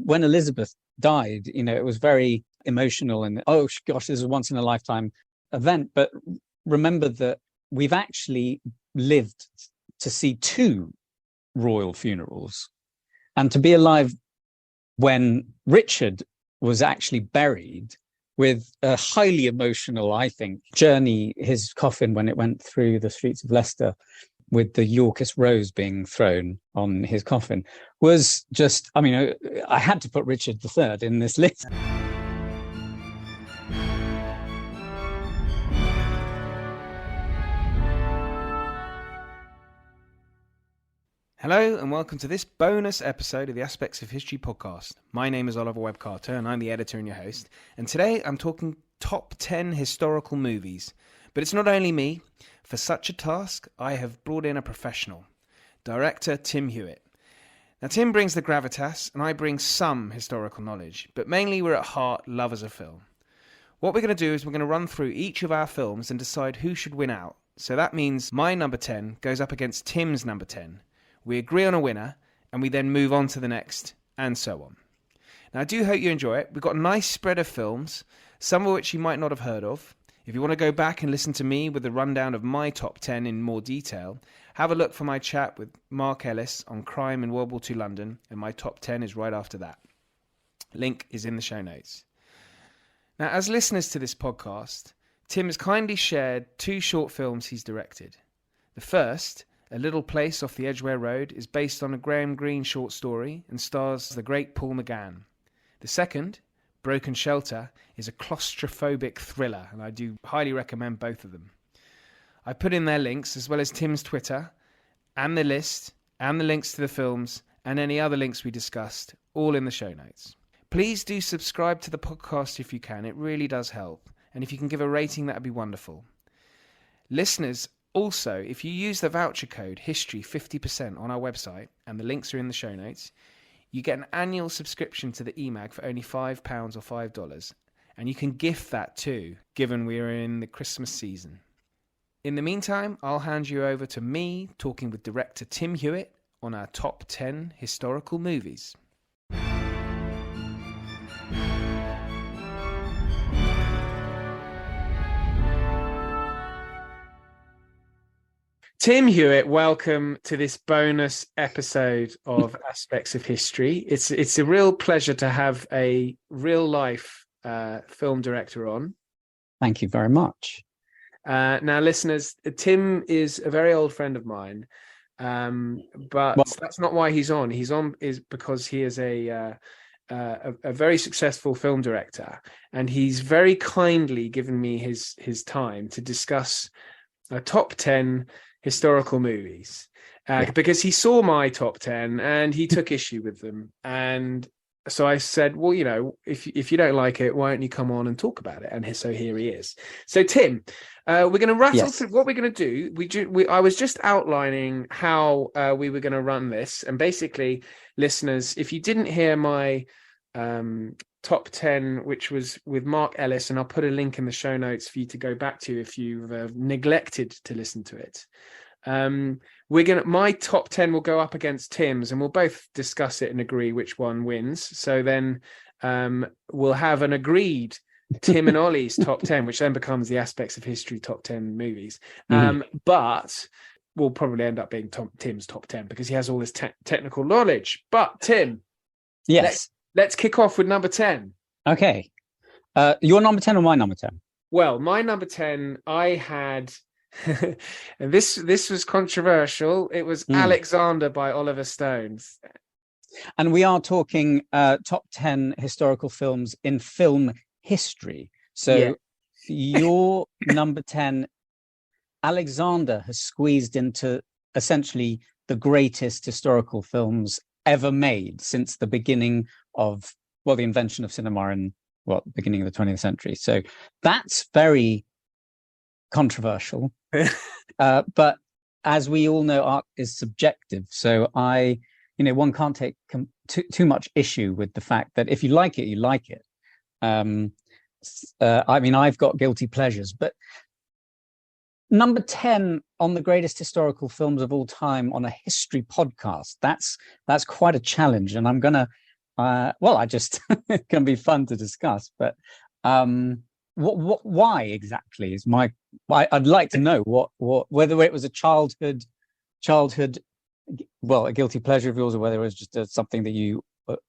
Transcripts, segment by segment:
when Elizabeth died, it was very emotional and, oh gosh, this is a once in a lifetime event. But remember that we've actually lived to see two royal funerals, and to be alive when Richard was actually buried with a highly emotional, I think, journey, his coffin when it went through the streets of Leicester with the Yorkist rose being thrown on his coffin, was just, I had to put Richard III in this list. Hello and welcome to this bonus episode of the Aspects of History podcast. My name is Oliver Webb Carter and I'm the editor and your host. And today I'm talking top 10 historical movies. But it's not only me. For such a task, I have brought in a professional, director Tim Hewitt. Now Tim brings the gravitas and I bring some historical knowledge, but mainly we're at heart lovers of film. What we're going to do is we're going to run through each of our films and decide who should win out. So that means my number 10 goes up against Tim's number 10. We agree on a winner, and we then move on to the next, and so on. Now, I do hope you enjoy it. We've got a nice spread of films, some of which you might not have heard of. If you want to go back and listen to me with a rundown of my top 10 in more detail, have a look for my chat with Mark Ellis on crime in World War II London, and my top 10 is right after that. Link is in the show notes. Now, as listeners to this podcast, Tim has kindly shared two short films he's directed. The first, A Little Place Off the Edgware Road, is based on a Graham Greene short story and stars the great Paul McGann. The second, Broken Shelter, is a claustrophobic thriller, and I do highly recommend both of them. I put in their links, as well as Tim's Twitter, and the list, and the links to the films, and any other links we discussed, all in the show notes. Please do subscribe to the podcast if you can, it really does help. And if you can give a rating, that would be wonderful. Listeners, also, if you use the voucher code HISTORY 50% on our website, and the links are in the show notes, you get an annual subscription to the eMag for only £5 or $5, and you can gift that too, given we are in the Christmas season. In the meantime, I'll hand you over to me talking with director Tim Hewitt on our top 10 historical movies. Tim Hewitt, welcome to this bonus episode of Aspects of History. It's a real pleasure to have a real-life film director on. Thank you very much. Now, listeners, Tim is a very old friend of mine, but that's not why he's on. He's on is because he is a very successful film director, and he's very kindly given me his time to discuss a top 10 historical movies because he saw my top 10 and he took issue with them, and so I said, well, if you don't like it, why don't you come on and talk about it? And so here he is. So Tim, we're going to rattle through what we're going to do. I was just outlining how we were going to run this, and basically, listeners, if you didn't hear my top 10, which was with Mark Ellis, and I'll put a link in the show notes for you to go back to if you've neglected to listen to it. My top 10 will go up against Tim's, and we'll both discuss it and agree which one wins. So then we'll have an agreed Tim and Ollie's top 10, which then becomes the Aspects of History top 10 movies. But will probably end up being Tim's top 10 because he has all this technical knowledge. But Tim, yes. Let's kick off with number 10. Okay. Your number 10 or my number 10? Well, my number 10, I had, and this was controversial. It was Alexander by Oliver Stone. And we are talking top 10 historical films in film history. So your number 10, Alexander has squeezed into essentially the greatest historical films ever made since the beginning of, the invention of cinema in beginning of the 20th century. So that's very controversial. But as we all know, art is subjective. So one can't take too much issue with the fact that if you like it, you like it. I've got guilty pleasures, but number 10 on the greatest historical films of all time on a history podcast, that's quite a challenge, and I'm gonna Well, I just it can be fun to discuss, but why exactly is my? I'd like to know what whether it was a childhood, well, a guilty pleasure of yours, or whether it was just something that you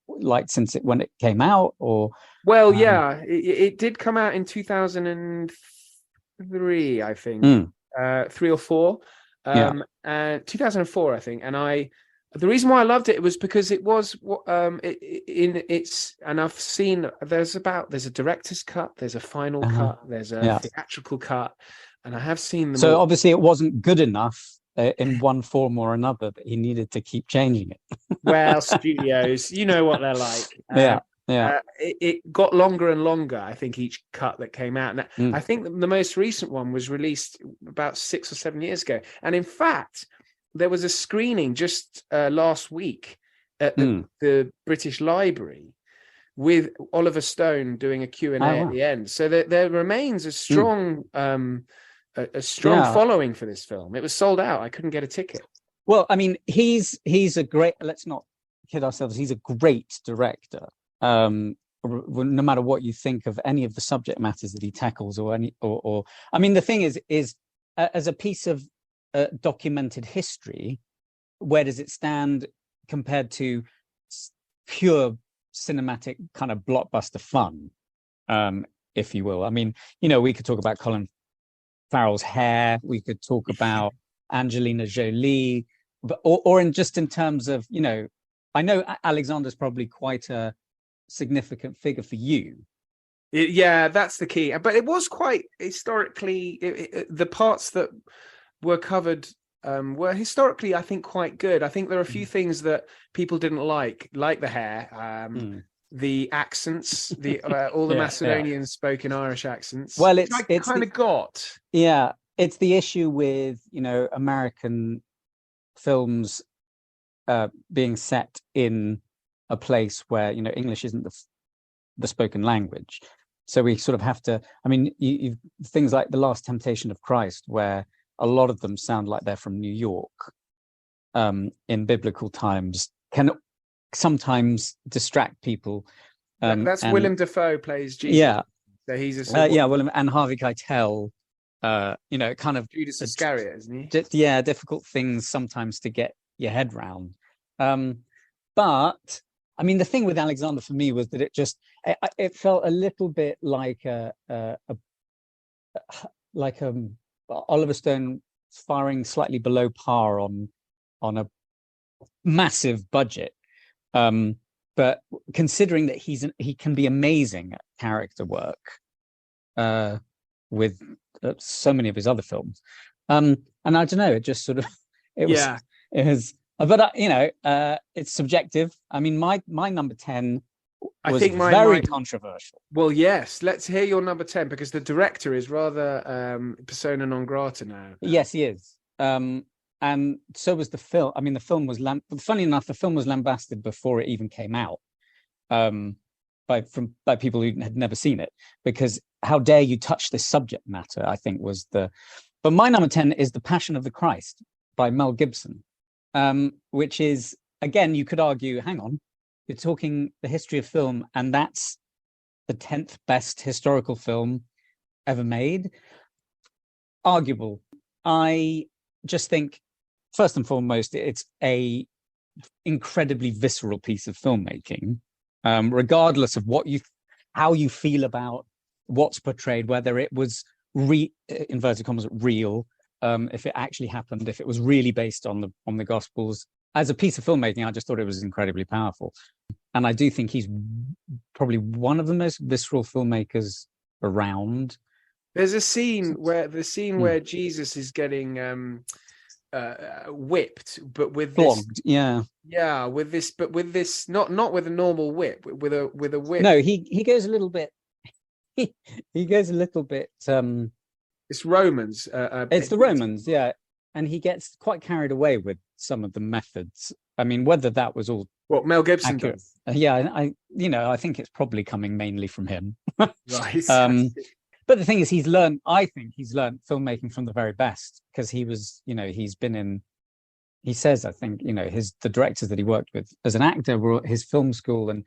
liked since when it came out, or Well, yeah, it did come out in 2003, I think, 3 or 4, and 2004, I think. And the reason why I loved it was because it was and I've seen there's a director's cut, there's a final cut, there's a theatrical cut, and I have seen them. So obviously, it wasn't good enough in one form or another that he needed to keep changing it. Well, studios, you know what they're like. It got longer and longer, I think, each cut that came out. Now, I think the most recent one was released about 6 or 7 years ago. And in fact, there was a screening just last week at the British Library with Oliver Stone doing a Q&A at the end. So there remains a strong following for this film. It was sold out. I couldn't get a ticket. Well, I mean, he's a great, let's not kid ourselves, he's a great director. No matter what you think of any of the subject matters that he tackles, or I mean, the thing is as a piece of documented history, where does it stand compared to pure cinematic kind of blockbuster fun, if you will? I mean, we could talk about Colin Farrell's Hair, we could talk about Angelina Jolie, or in terms of, I know Alexander's probably quite a significant figure for you. Yeah, that's the key. But it was quite historically, the parts that were covered were historically, I think, quite good. I think there are a few things that people didn't like the hair, the accents, all the Macedonians spoke in Irish accents. Well, it's kind of got. Yeah, it's the issue with American films being set in a place where English isn't the spoken language, so we sort of have to. I mean, you things like The Last Temptation of Christ, where a lot of them sound like they're from New York in biblical times, can sometimes distract people. That's Willem Dafoe plays Jesus. Yeah, so he's Willem, and Harvey Keitel. Kind of Judas Iscariot, isn't he? Difficult things sometimes to get your head round. But I mean, the thing with Alexander for me was that it felt a little bit like Oliver Stone firing slightly below par on a massive budget. But considering that he can be amazing at character work with so many of his other films, and I don't know, it just sort of it was. But it's subjective. I mean, my number 10 was very controversial. Well, yes, let's hear your number 10, because the director is rather persona non grata now. Yes, he is. And so was the film. I mean, the film was funny enough, the film was lambasted before it even came out by people who had never seen it, because how dare you touch this subject matter, I think was the. But my number 10 is The Passion of the Christ by Mel Gibson. Which is, again, you could argue, hang on, you're talking the history of film, and that's the 10th best historical film ever made. Arguable. I just think, first and foremost, it's a incredibly visceral piece of filmmaking, regardless of how you feel about what's portrayed, whether it was inverted commas real, if it actually happened, if it was really based on the Gospels. As a piece of filmmaking, I just thought it was incredibly powerful. And I do think he's probably one of the most visceral filmmakers around. There's a scene where Jesus is getting whipped, but with flogged, with this not with a normal whip, with a whip. No, he goes a little bit. He goes a little bit. It's Romans. It's the Romans, yeah, and he gets quite carried away with some of the methods. I mean, whether that was all what Mel Gibson accurate, does. Yeah, I think it's probably coming mainly from him. Right. But the thing is, I think he's learned filmmaking from the very best, because he was, he's been in he says, I think, the directors that he worked with as an actor were at his film school, and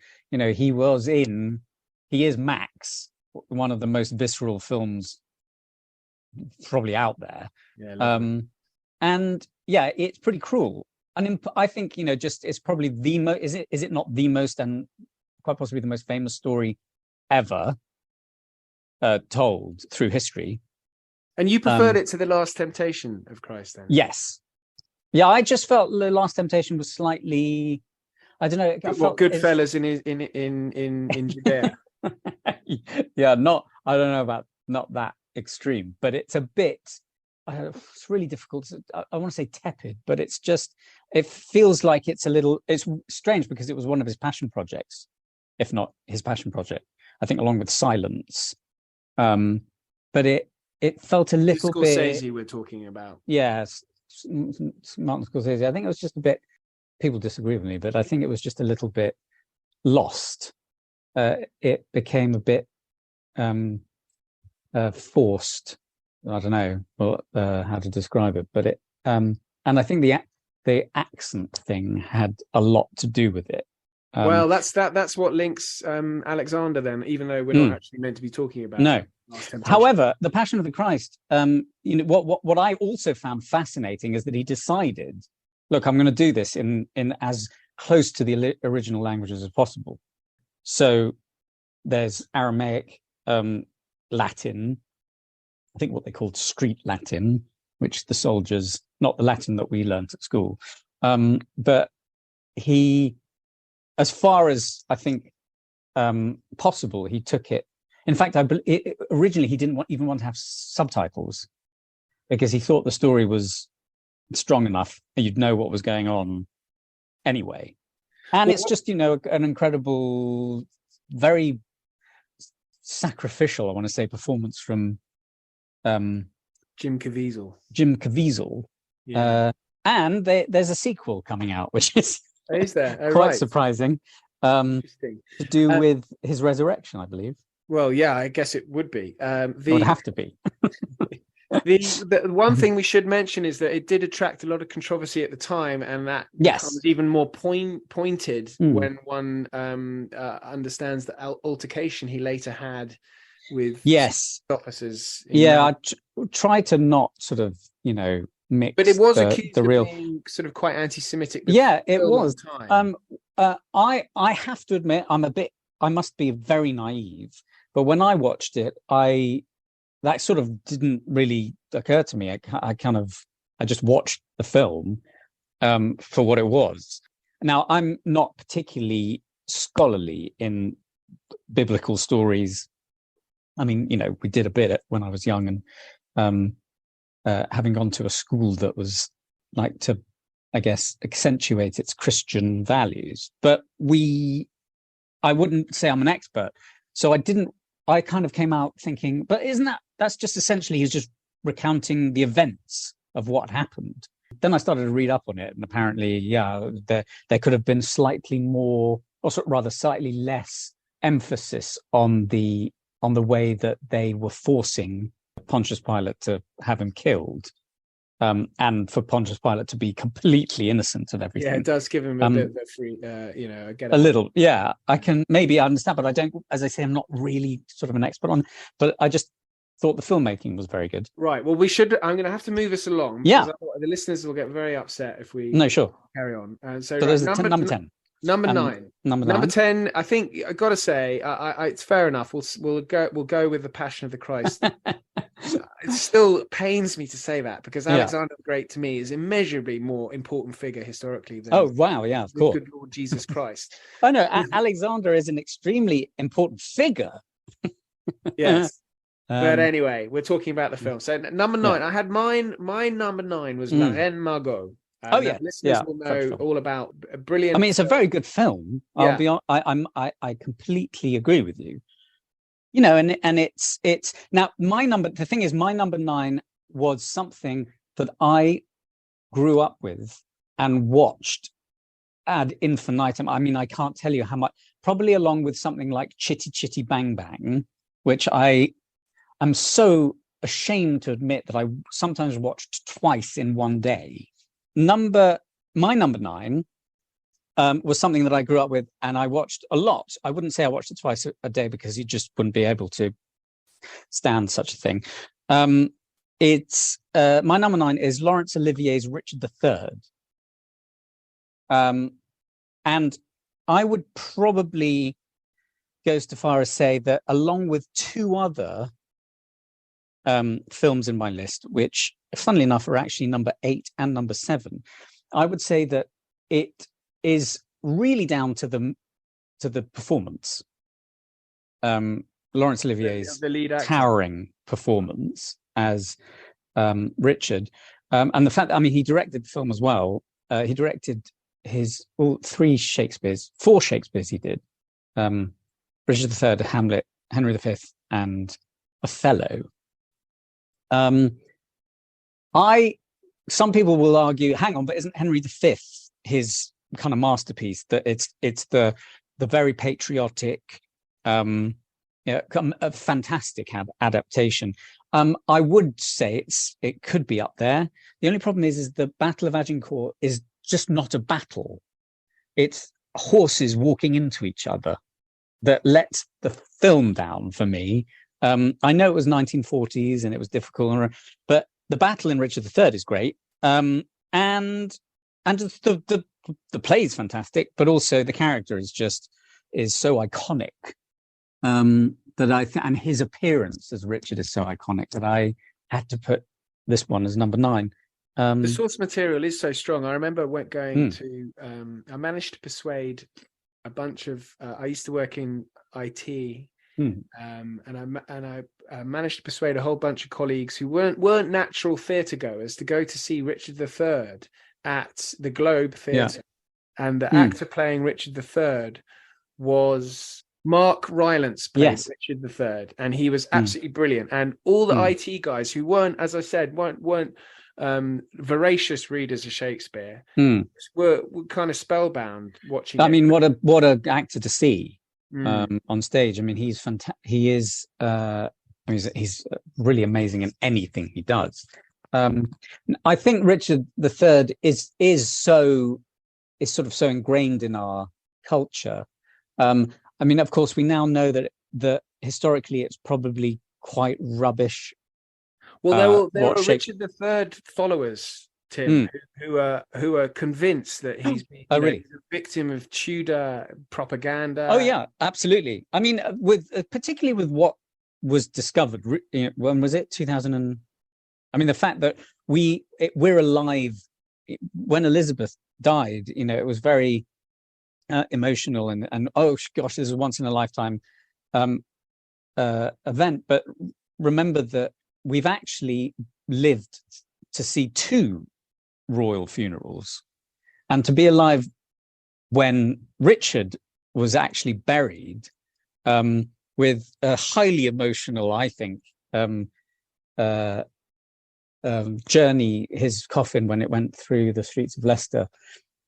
he is Max, one of the most visceral films probably out there. And yeah, it's pretty cruel. And I think, just it's probably is it not the most, and quite possibly the most famous story ever told through history. And you preferred it to The Last Temptation of Christ, then? Yes. Yeah, I just felt The Last Temptation was slightly, I don't know. Goodfellas in Judea. Yeah, I don't know about not that extreme, but it's a bit, it's really difficult. I want to say tepid, but it feels like it's strange because it was one of his passion projects, if not his passion project, I think, along with Silence. But it felt a little bit. Scorsese we're talking about. Yes, Martin Scorsese. I think it was just a bit. People disagree with me, but I think it was just a little bit lost. It became a bit forced. I don't know how to describe it, but and I think the accent thing had a lot to do with it. Well, that's what links Alexander then, even though we're not actually meant to be talking about. No. However, The Passion of the Christ, what I also found fascinating is that he decided, look, I'm going to do this in as close to the original languages as possible. So there's Aramaic, Latin, I think what they called street Latin, which the soldiers, not the Latin that we learnt at school, but he, as far as I think possible, he took it. In fact, originally he didn't even want to have subtitles because he thought the story was strong enough and you'd know what was going on anyway. And it's just, an incredible, very sacrificial, I want to say, performance from Jim Caviezel. Yeah. And there's a sequel coming out, which is quite surprising. Interesting. To do with his resurrection, I believe. Well, yeah, I guess it would be. It would have to be. The one thing we should mention is that it did attract a lot of controversy at the time, and that becomes even more pointed when one understands the altercation he later had with officers. I try to not sort of, mix. But it was accused of being sort of quite anti-Semitic. Yeah, it was. I have to admit, I must be very naive, but when I watched it, that sort of didn't really occur to me. I just watched the film for what it was. Now, I'm not particularly scholarly in biblical stories. I mean, we did a bit when I was young, and having gone to a school that was like to, I guess, accentuate its Christian values. But I wouldn't say I'm an expert. So I kind of came out thinking, but that's just essentially, he's just recounting the events of what happened. Then I started to read up on it, and apparently, there could have been slightly more, or rather slightly less emphasis on the way that they were forcing Pontius Pilate to have him killed, and for Pontius Pilate to be completely innocent of everything. Yeah, it does give him a bit of a free, a little. Yeah, I can maybe understand, but I don't. As I say, I'm not really sort of an expert on. But I just thought the filmmaking was very good. Right. Well, I'm going to have to move us along. Yeah. The listeners will get very upset if we carry on. So there's number 10. Number 9. Number 10. I think I got to say, it's fair enough. We'll go with The Passion of the Christ. It still pains me to say that because Alexander the Great to me is immeasurably more important figure historically than of course, good Lord Jesus Christ. Oh no, Alexander is an extremely important figure. Yes. But anyway, we're talking about the film. So number 9, I had mine. My number 9 was La Reine Margot. Listeners will know all about a brilliant. I mean, it's a very good film. I'll be honest, I completely agree with you. And it's now the thing is, my number 9 was something that I grew up with and watched ad infinitum. I mean, I can't tell you how much, probably along with something like Chitty Chitty Bang Bang, which I'm so ashamed to admit that I sometimes watched twice in one day. my number 9 was something that I grew up with and I watched a lot. I wouldn't say I watched it twice a day because you just wouldn't be able to stand such a thing. It's my number 9 is Laurence Olivier's Richard III. And I would probably go so far as say that along with 2 other films in my list, which funnily enough are actually number 8 and number 7, I would say that it is really down to the performance. Laurence Olivier's the lead actor. towering performance as Richard, and the fact that, I mean, he directed the film as well. He directed all 4 Shakespeares he did. Richard III, Hamlet, Henry V, and Othello. Some people will argue, hang on, but isn't Henry V his kind of masterpiece? That it's the very patriotic, a fantastic adaptation. I would say it could be up there. The only problem is the Battle of Agincourt is just not a battle. It's horses walking into each other that lets the film down for me. I know it was 1940s and it was difficult, but the battle in Richard III is great. And the play is fantastic, but also the character is so iconic. And his appearance as Richard is so iconic that I had to put this one as number 9. The source material is so strong. I remember I managed to persuade a bunch of. I used to work in IT, and I managed to persuade a whole bunch of colleagues who weren't natural theatre goers to go to see Richard III at the Globe Theatre, and the actor playing Richard III was Mark Rylance played Richard III, and he was absolutely brilliant. And all the IT guys who weren't, as I said, weren't voracious readers of Shakespeare were kind of spellbound watching. I mean, what a actor to see on stage. I mean, he's fantastic. He's really amazing in anything he does. I think Richard III is sort of so ingrained in our culture. I mean, of course, we now know that historically it's probably quite rubbish. Well, there were Richard III followers, Tim, who are convinced that he's he's a victim of Tudor propaganda. Oh yeah, absolutely. I mean, particularly with what was discovered. When was it? 2000. I mean, the fact that we're alive when Elizabeth died. It was very emotional and oh gosh, this is a once in a lifetime event. But remember that we've actually lived to see 2 royal funerals, and to be alive when Richard was actually buried with a highly emotional, I think, journey, his coffin when it went through the streets of Leicester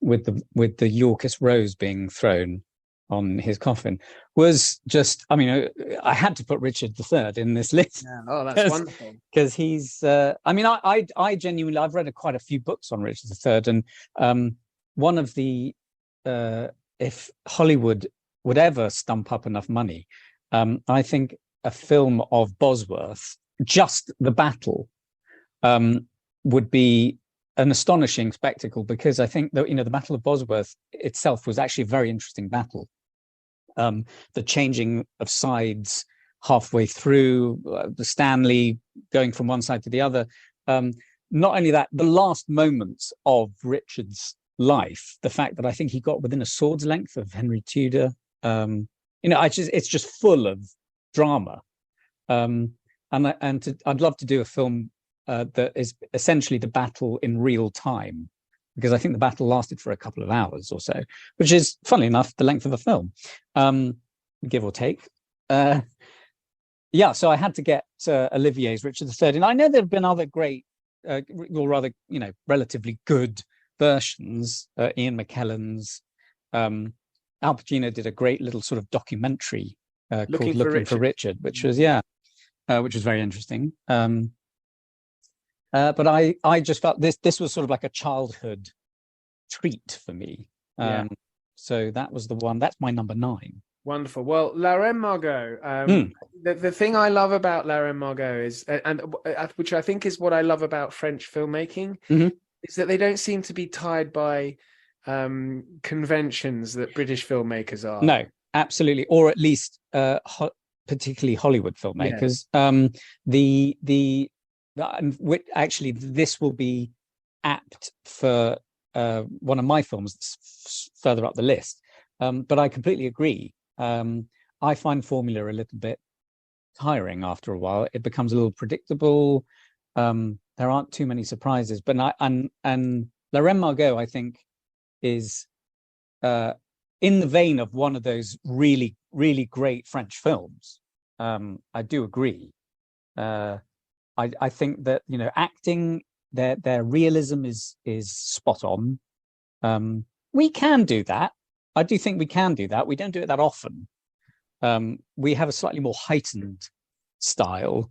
with the Yorkist rose being thrown on his coffin was just, I mean, I had to put Richard III in this list. Yeah. Oh, that's wonderful. Because he's, I mean, I genuinely, I've read quite a few books on Richard III, and one of the, if Hollywood would ever stump up enough money, I think a film of Bosworth, just the battle, would be an astonishing spectacle, because I think that, the Battle of Bosworth itself was actually a very interesting battle. The changing of sides halfway through, the Stanley going from one side to the other. Not only that, the last moments of Richard's life, the fact that I think he got within a sword's length of Henry Tudor, it's just full of drama. I'd love to do a film that is essentially the battle in real time, because I think the battle lasted for a couple of hours or so, which is, funnily enough, the length of a film, give or take. So I had to get Olivier's Richard III, and I know there have been other great, or rather, relatively good versions. Ian McKellen's, Al Pacino did a great little sort of documentary called "Looking for Richard," which was very interesting. But I just felt this was sort of like a childhood treat for me. So that was the one. That's my number 9. Wonderful. Well, La Reine Margot. The thing I love about La Reine Margot is, and which I think is what I love about French filmmaking, is that they don't seem to be tied by conventions that British filmmakers are. No, absolutely, or at least particularly Hollywood filmmakers. Actually, this will be apt for one of my films that's further up the list. But I completely agree. I find formula a little bit tiring after a while. It becomes a little predictable. There aren't too many surprises. But and La Reine Margot, I think, is in the vein of one of those really, really great French films. I do agree. I think that, acting, their realism is spot on. We can do that. I do think we can do that. We don't do it that often. We have a slightly more heightened style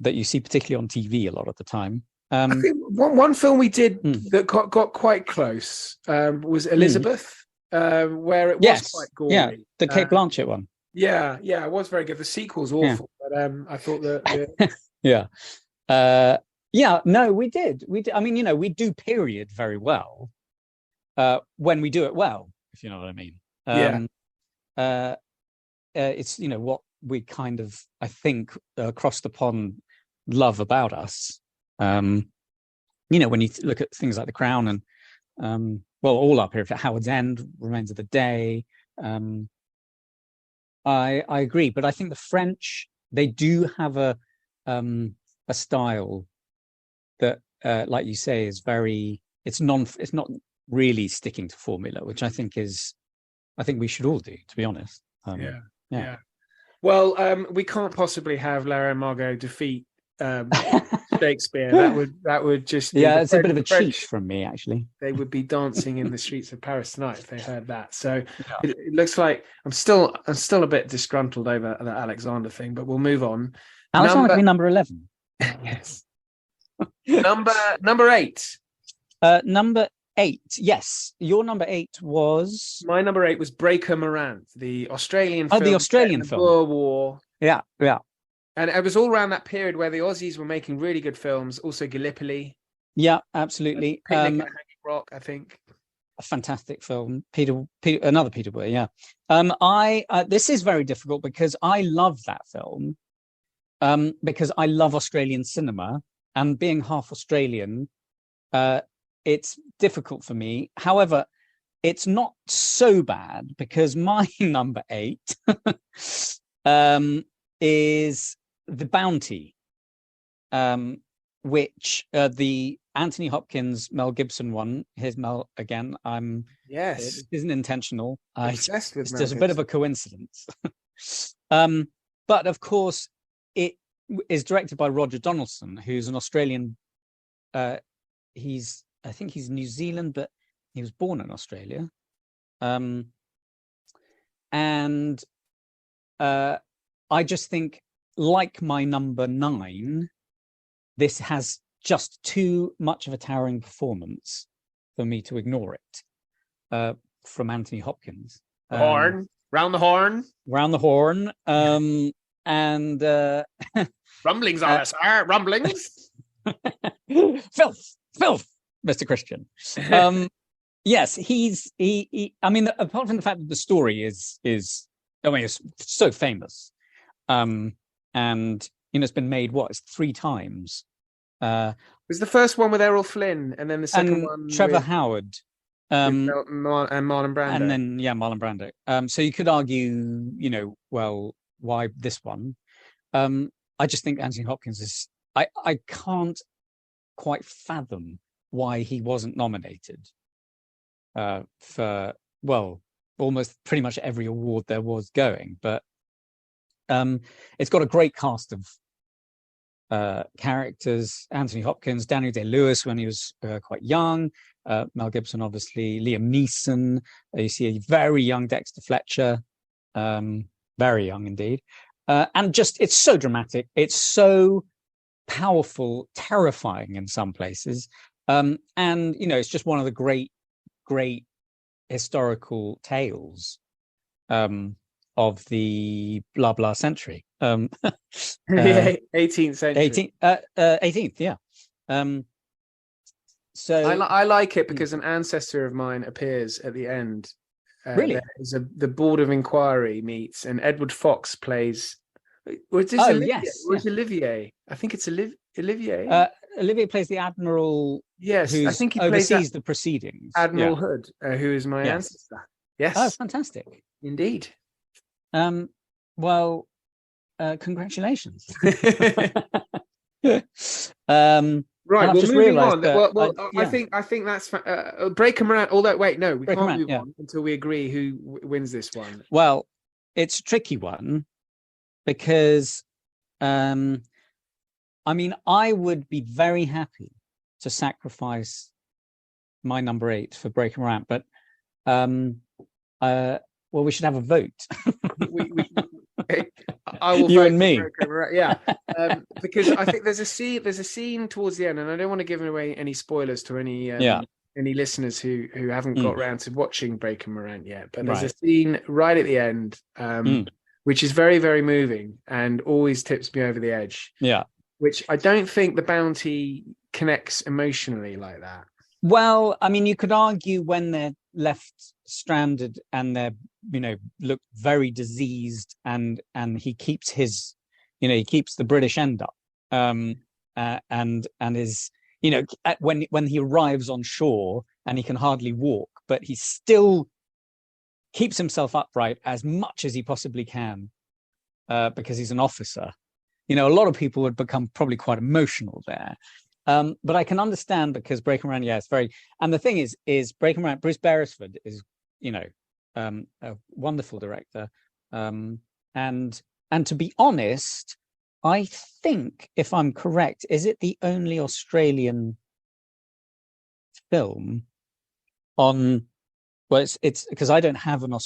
that you see particularly on TV a lot of the time. I think one film we did that got quite close was Elizabeth, where it was quite gory. Yeah, the Cate Blanchett one. Yeah, it was very good. The sequel's awful, but I thought that... No, we did. I mean, we do period very well when we do it well, if you know what I mean. It's what we kind of, I think, across the pond love about us. When you look at things like The Crown and all our period, Howard's End, Remains of the Day. I agree, but I think the French, they do have a style that, like you say, is very. It's not really sticking to formula, which I think we should all do, to be honest. Yeah. Well, we can't possibly have La Reine Margot defeat Shakespeare. That would just it's a bit of a cheat from me, actually. They would be dancing in the streets of Paris tonight if they heard that. So it looks like I'm still a bit disgruntled over the Alexander thing, but we'll move on. Alexander could be number 11. Yes. Number 8. Number 8. Yes, your number 8 was. My number 8 was Breaker Morant, the Australian film. Oh, the Australian film. Boer War. Yeah. And it was all around that period where the Aussies were making really good films. Also Gallipoli. Yeah, absolutely. Picnic at Hanging Rock, I think. A fantastic film. Another Peter Weir. Yeah. This is very difficult because I love that film. Because I love Australian cinema, and being half Australian, it's difficult for me. However, it's not so bad because my number 8 is The Bounty, which the Anthony Hopkins, Mel Gibson one. Here's Mel again. Yes, it isn't intentional. Obsessed with it's Mel just Gibson. a bit of a coincidence. But of course, it is directed by Roger Donaldson, who's an Australian. I think he's New Zealand, but he was born in Australia. And I just think, like my number 9, this has just too much of a towering performance for me to ignore it from Anthony Hopkins. Round the horn. And rumblings are sir, rumblings. filth, Mr. Christian. Yes, he. I mean, apart from the fact that the story is, it's so famous, and it's been made it's 3 times. It was the first one with Errol Flynn, and then the second one Trevor Howard, and Marlon Brando, and then Marlon Brando. So you could argue, why this one? I just think Anthony Hopkins is. I can't quite fathom why he wasn't nominated for almost pretty much every award there was going, but it's got a great cast of characters. Anthony Hopkins, Daniel Day-Lewis when he was quite young, Mel Gibson obviously, Liam Neeson, you see a very young Dexter Fletcher, very young indeed, and just it's so dramatic, it's so powerful, terrifying in some places. And it's just one of the great historical tales of the blah blah century. 18th century. 18th, yeah. So I like it because an ancestor of mine appears at the end. Really, the Board of Inquiry meets, and Edward Fox plays. Was this Olivier? I think it's Olivier. Olivier plays the Admiral. Yes, I think he oversees the proceedings. Admiral Hood, who is my ancestor. Yes. Oh, fantastic. Indeed. Well, congratulations. Right, well, moving on. I think that's break 'em around. Although, wait, no, we can't move on until we agree who wins this one. Well, it's a tricky one because, I mean, I would be very happy to sacrifice my number 8 for Break 'em Around, but we should have a vote. I will you vote and me, because I think there's a scene towards the end, and I don't want to give away any spoilers to any listeners who haven't got around to watching Break 'em Around yet. But there's a scene right at the end, which is very, very moving and always tips me over the edge. Yeah, which I don't think The Bounty connects emotionally like that. Well, I mean, you could argue when they're left stranded and they're, look very diseased, and he keeps his, he keeps the British end up, and is, when he arrives on shore and he can hardly walk, but he still keeps himself upright as much as he possibly can, because he's an officer. A lot of people would become probably quite emotional there. But I can understand, because Break 'em Around, it's very. And the thing is Break 'em Around, Bruce Beresford is, a wonderful director. And to be honest, I think, if I'm correct, is it the only Australian film on? Well, it's because I don't have an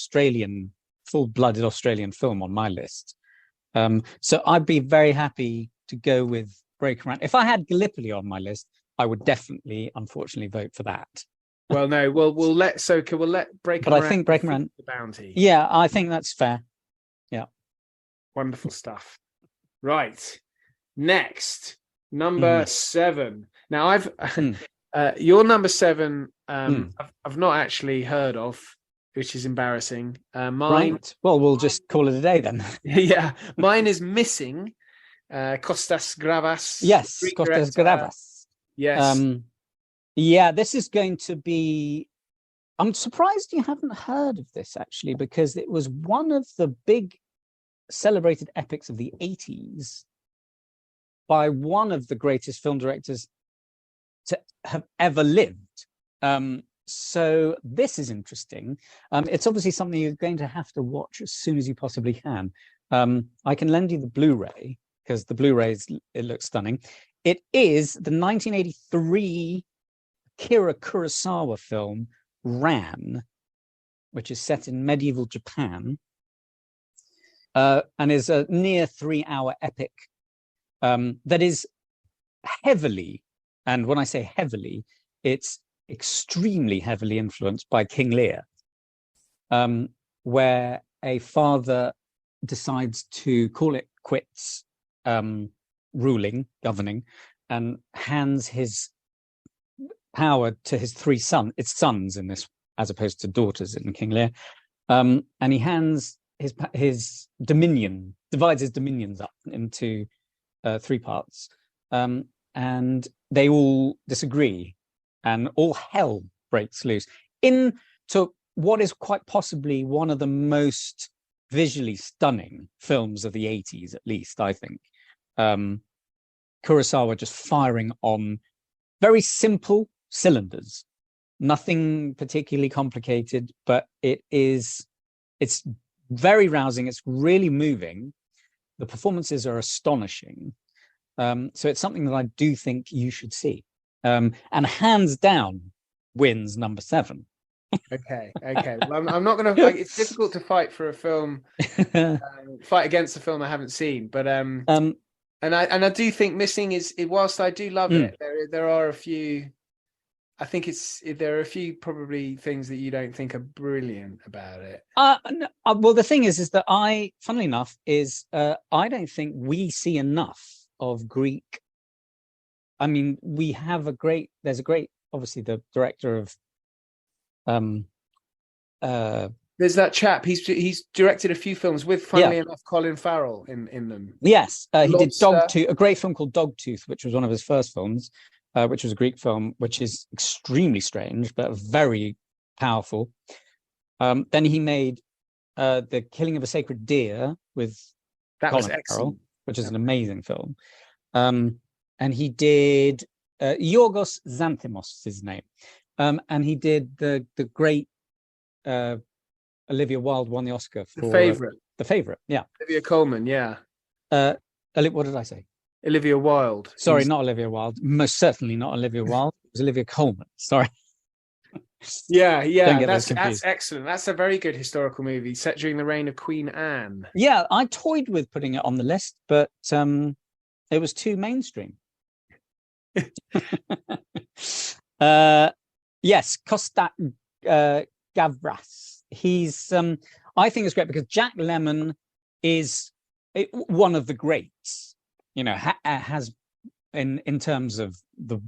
full-blooded Australian film on my list. So I'd be very happy to go with Break 'em Around. If I had Gallipoli on my list, I would definitely, unfortunately, vote for that. Well, no, we'll let Break 'em Around. But I think Break 'em Around, The Bounty. Yeah, I think that's fair. Yeah, wonderful stuff. Right, next, number 7. Now, I've your number 7. I've not actually heard of, which is embarrassing. Mine. Right. Well, we'll just call it a day then. Yeah, mine is Missing. Costas Gravas. Yes, Costas Gravas. Yes. This is going to be. I'm surprised you haven't heard of this, actually, because it was one of the big celebrated epics of the 80s by one of the greatest film directors to have ever lived. So this is interesting. It's obviously something you're going to have to watch as soon as you possibly can. I can lend you the Blu-ray, because the Blu-ray it looks stunning. It is the 1983 Akira Kurosawa film Ran, which is set in medieval Japan, and is a near 3-hour epic that is heavily, and when I say heavily, it's extremely heavily influenced by King Lear, where a father decides to call it quits, governing, and hands his power to his 3 sons. It's sons in this, as opposed to daughters in King Lear. And he hands his dominion, divides his dominions up into 3 parts, and they all disagree, and all hell breaks loose into what is quite possibly one of the most visually stunning films of the 80s, at least, I think. Kurosawa just firing on very simple cylinders, nothing particularly complicated, but it's very rousing. It's really moving. The performances are astonishing. So it's something that I do think you should see. And hands down wins number 7. Okay. Well, I'm not going to. It's difficult to fight for a film, fight against a film I haven't seen. But And I do think Missing is, whilst I do love it, there are a few. I think there are a few probably things that you don't think are brilliant about it. Well, the thing is that funnily enough, I don't think we see enough of Greek. I mean, there's a great, obviously the director of, there's that chap. He's directed a few films with, funnily enough, Colin Farrell in them. Yes, he did Dogtooth, a great film called Dogtooth, which was one of his first films, which was a Greek film, which is extremely strange but very powerful. Then he made The Killing of a Sacred Deer with Colin Farrell, which is an amazing film. And he did Yorgos Lanthimos is his name, and he did the great. Olivia Wilde won the Oscar for The Favourite. Yeah, Olivia Colman. Yeah. What did I say? Olivia Wilde. Sorry, not Olivia Wilde. Most certainly not Olivia Wilde. It was Olivia Colman. Sorry. Yeah. That's excellent. That's a very good historical movie set during the reign of Queen Anne. Yeah, I toyed with putting it on the list, but it was too mainstream. Yes, Kostas Gavras. He's I think it's great because Jack Lemmon is one of the greats, has in terms of the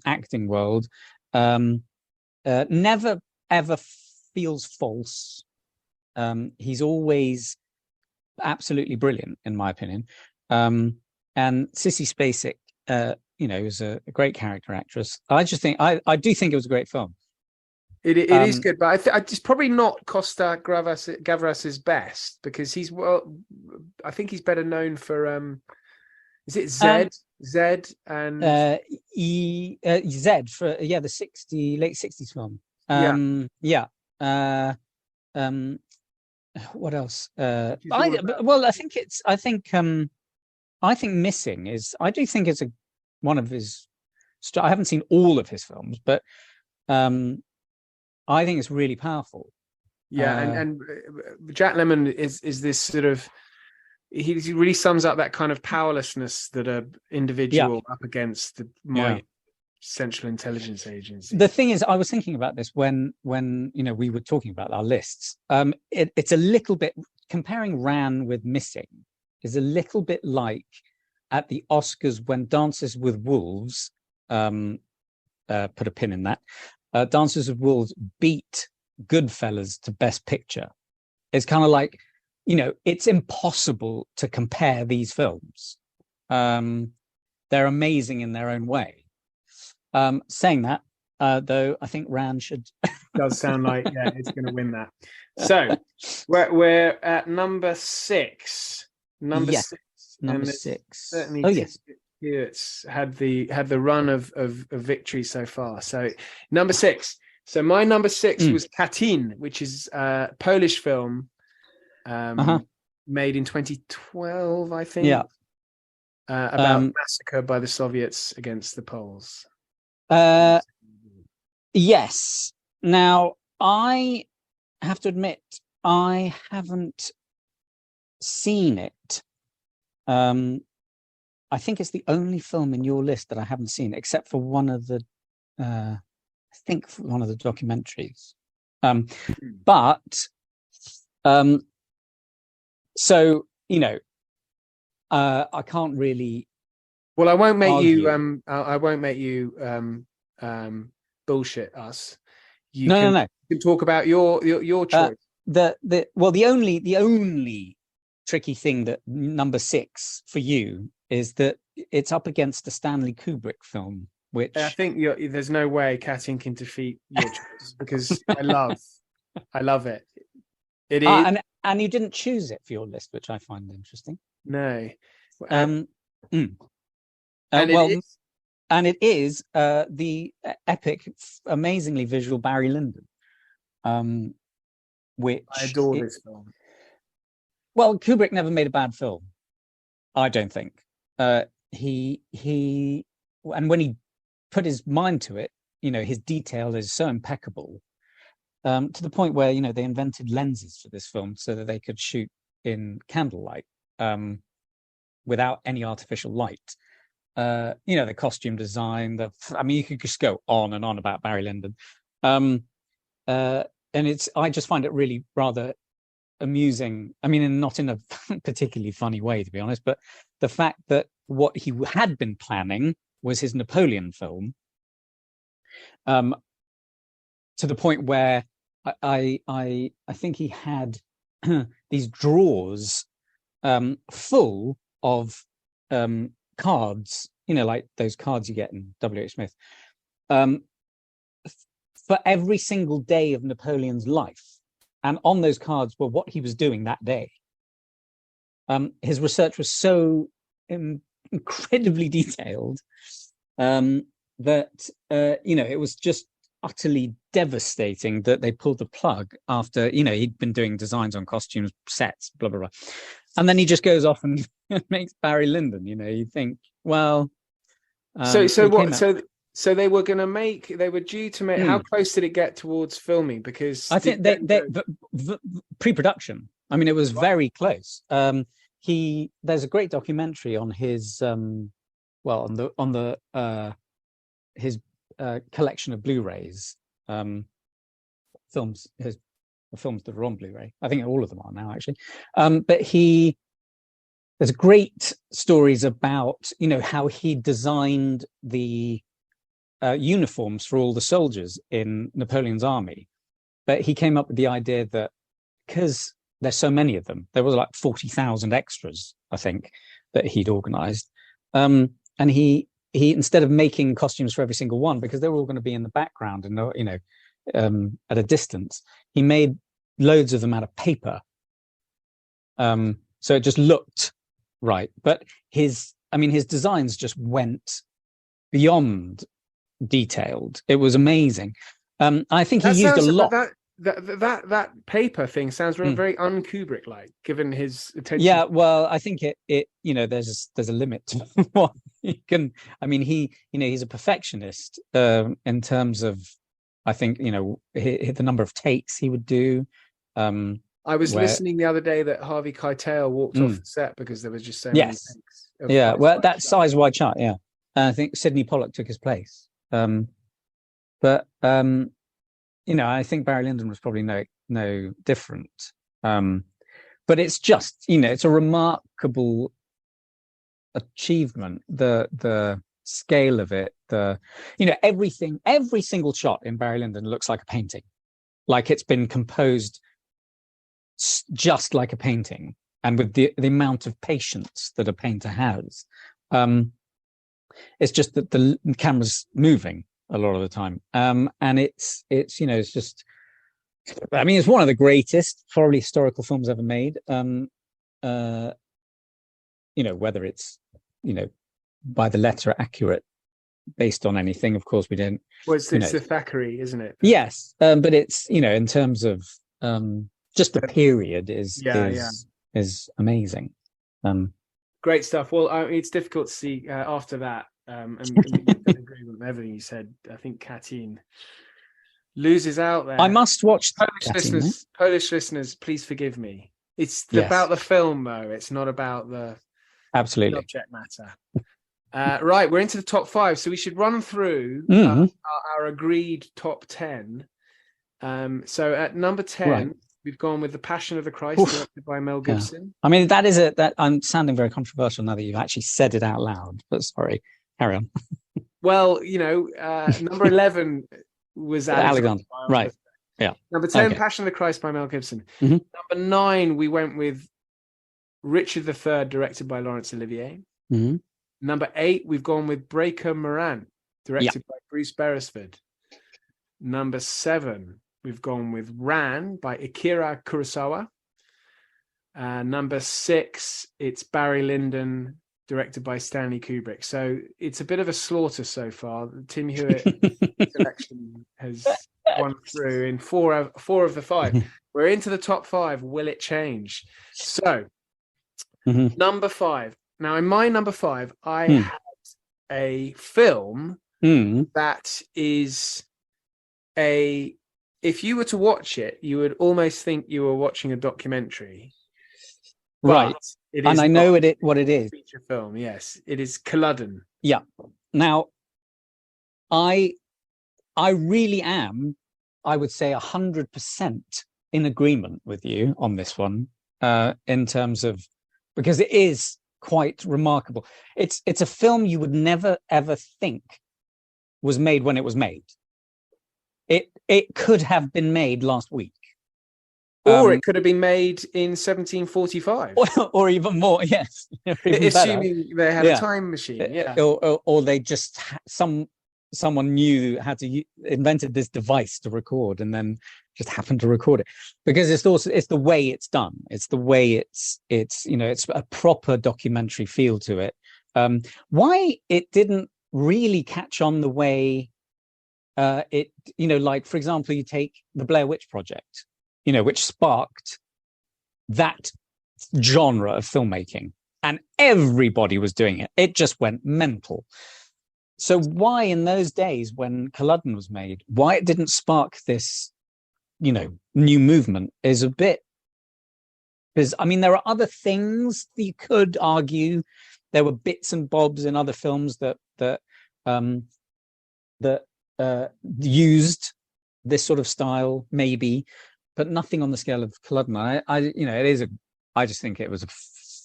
acting world, never ever feels false. He's always absolutely brilliant, in my opinion. And Sissy Spacek, is a great character actress. I just think I do think it was a great film. It is good, but it's probably not Kostas Gavras's best, because I think he's better known for is it Zed and Zed for the late 60s film. What else? I think Missing is. I do think it's one of his. I haven't seen all of his films, but I think it's really powerful. Yeah, and Jack Lemmon is this sort of. He really sums up that kind of powerlessness that a individual up against the Central Intelligence Agency. The thing is, I was thinking about this when we were talking about our lists. It's a little bit, comparing Ran with Missing is a little bit like at the Oscars when Dances with Wolves, put a pin in that, Dances with Wolves beat Goodfellas to Best Picture. It's kind of like, it's impossible to compare these films. They're amazing in their own way. Saying that, though, I think Ran should. Does sound like it's going to win that. So we're at number 6. Number 6. Number 6. Certainly, yes. Hewitt's had the run of victory so far. So number 6. So my number 6 was Katyn, which is a Polish film. Made in 2012, I think. Yeah. About massacre by the Soviets against the Poles. Yes. Now, I have to admit, I haven't seen it. I think it's the only film in your list that I haven't seen, except for one of the, I think one of the documentaries. But so I can't really. Well, I won't make you. I won't make you bullshit us. No. You can talk about your choice. The only tricky thing that number 6 for you is that it's up against a Stanley Kubrick film, which I think there's no way Katyn can defeat your choice, because I love it. It is, and you didn't choose it for your list, which I find interesting. No, and it is the epic, amazingly visual Barry Lyndon, which I adore this film. Well, Kubrick never made a bad film, I don't think. He and when he put his mind to it, his detail is so impeccable, to the point where they invented lenses for this film so that they could shoot in candlelight. without any artificial light. The costume design, you could just go on and on about Barry Lyndon. And I just find it really rather amusing. I mean, and not in a particularly funny way, to be honest, but the fact that what he had been planning was his Napoleon film, to the point where I think he had these drawers full of cards, like those cards you get in W.H. Smith, for every single day of Napoleon's life. And on those cards were what he was doing that day. His research was so incredibly detailed that, it was just utterly devastating that they pulled the plug after, he'd been doing designs on costumes, sets, blah, blah, blah. And then he just goes off and makes Barry Lyndon, you think, well... So they were going to they were due to make, how close did it get towards filming? Because I think pre-production. I mean, it was very close. There's a great documentary on his, his collection of Blu-rays, films that are on Blu-ray. I think all of them are now, actually. But there's great stories about, how he designed the uniforms for all the soldiers in Napoleon's army. But he came up with the idea that because there's so many of them, there was like 40,000 extras, I think, that he'd organized. And he instead of making costumes for every single one, because they were all going to be in the background and, at a distance, he made loads of them out of paper. So it just looked right. But his designs just went beyond detailed. It was amazing. I think he used a lot. That paper thing sounds very un-Kubrick like, given his attention. Yeah, well, I think it there's a limit to what he can. I mean, he's a perfectionist in terms of, I think, the number of takes he would do. I was listening the other day that Harvey Keitel walked off the set because there was just so many takes. Yeah, well, that size wide chart. Yeah, and I think Sidney Pollack took his place. But I think Barry Lyndon was probably no different. But it's just, it's a remarkable achievement. The scale of it, everything, every single shot in Barry Lyndon looks like a painting, like it's been composed just like a painting, and with the amount of patience that a painter has. It's just that the camera's moving a lot of the time. And it's just, I mean, it's one of the greatest, probably, historical films ever made. Whether it's, by the letter accurate based on anything, of course we don't. Well, it's the Thackeray, isn't it? Yes. But it's, in terms of just the period is amazing. Great stuff. Well, it's difficult to see after that. And I agree with everything you said. I think Katyn loses out there. I must watch Polish listeners, please forgive me. It's about the film, though. It's not about the subject matter. Right, we're into the top 5, so we should run through our agreed top 10. So at number 10, we've gone with The Passion of the Christ, directed by Mel Gibson. Yeah. I mean, that I'm sounding very controversial now that you've actually said it out loud, but sorry, carry on. Well, number 11 was Alexander. Right. Yeah. Number 10, Passion of the Christ by Mel Gibson. Mm-hmm. Number 9, we went with Richard III, directed by Laurence Olivier. Mm-hmm. Number 8, we've gone with Breaker Morant, directed by Bruce Beresford. Number 7, we've gone with Ran by Akira Kurosawa. Number 6, it's Barry Lyndon, directed by Stanley Kubrick. So it's a bit of a slaughter so far. The Tim Hewitt selection has won through in four of the 5. We're into the top 5. Will it change? So, number 5. Now, in my number 5, I had a film that is if you were to watch it, you would almost think you were watching a documentary. Right. It and is I know what it is. Feature film, yes. It is Culloden. Yeah. Now, I really am, I would say 100% in agreement with you on this one, in terms of, because it is quite remarkable. It's a film you would never ever think was made when it was made. It could have been made last week. Or it could have been made in 1745. Or even more, yes. Assuming they had a time machine, yeah. Or they just, someone knew how to invented this device to record and then just happened to record it. Because it's the way it's done. It's the way it's a proper documentary feel to it. Why it didn't really catch on the way like, for example, you take the Blair Witch Project, which sparked that genre of filmmaking, and everybody was doing it. It just went mental. So why in those days when Culloden was made, why it didn't spark this, new movement is a bit, because there are other things that you could argue. There were bits and bobs in other films that used this sort of style, maybe, but nothing on the scale of Culloden. I just think it was a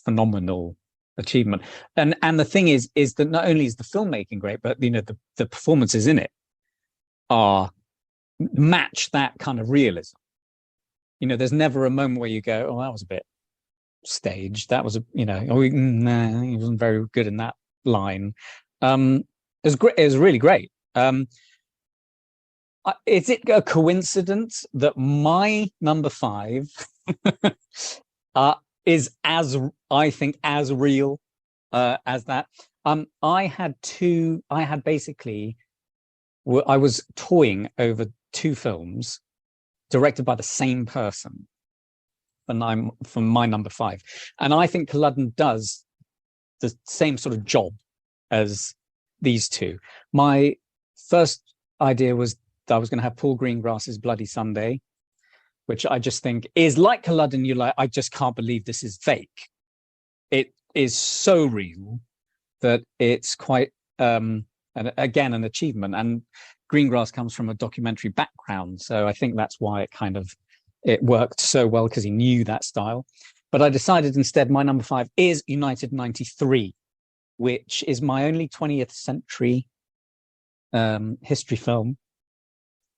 phenomenal achievement. And the thing is that not only is the filmmaking great, but the performances in it match that kind of realism. There's never a moment where you go, oh, that was a bit staged. That was he wasn't very good in that line. It was great. It was really great. Is it a coincidence that my number 5 is as real as that? I was toying over 2 films directed by the same person for my number 5, and I think Culloden does the same sort of job as these 2. My first idea was I was going to have Paul Greengrass's Bloody Sunday, which I just think is like Culloden. I just can't believe this is fake. It is so real that it's quite, an achievement. And Greengrass comes from a documentary background, so I think that's why it worked so well, because he knew that style. But I decided instead my number 5 is United 93, which is my only 20th century history film.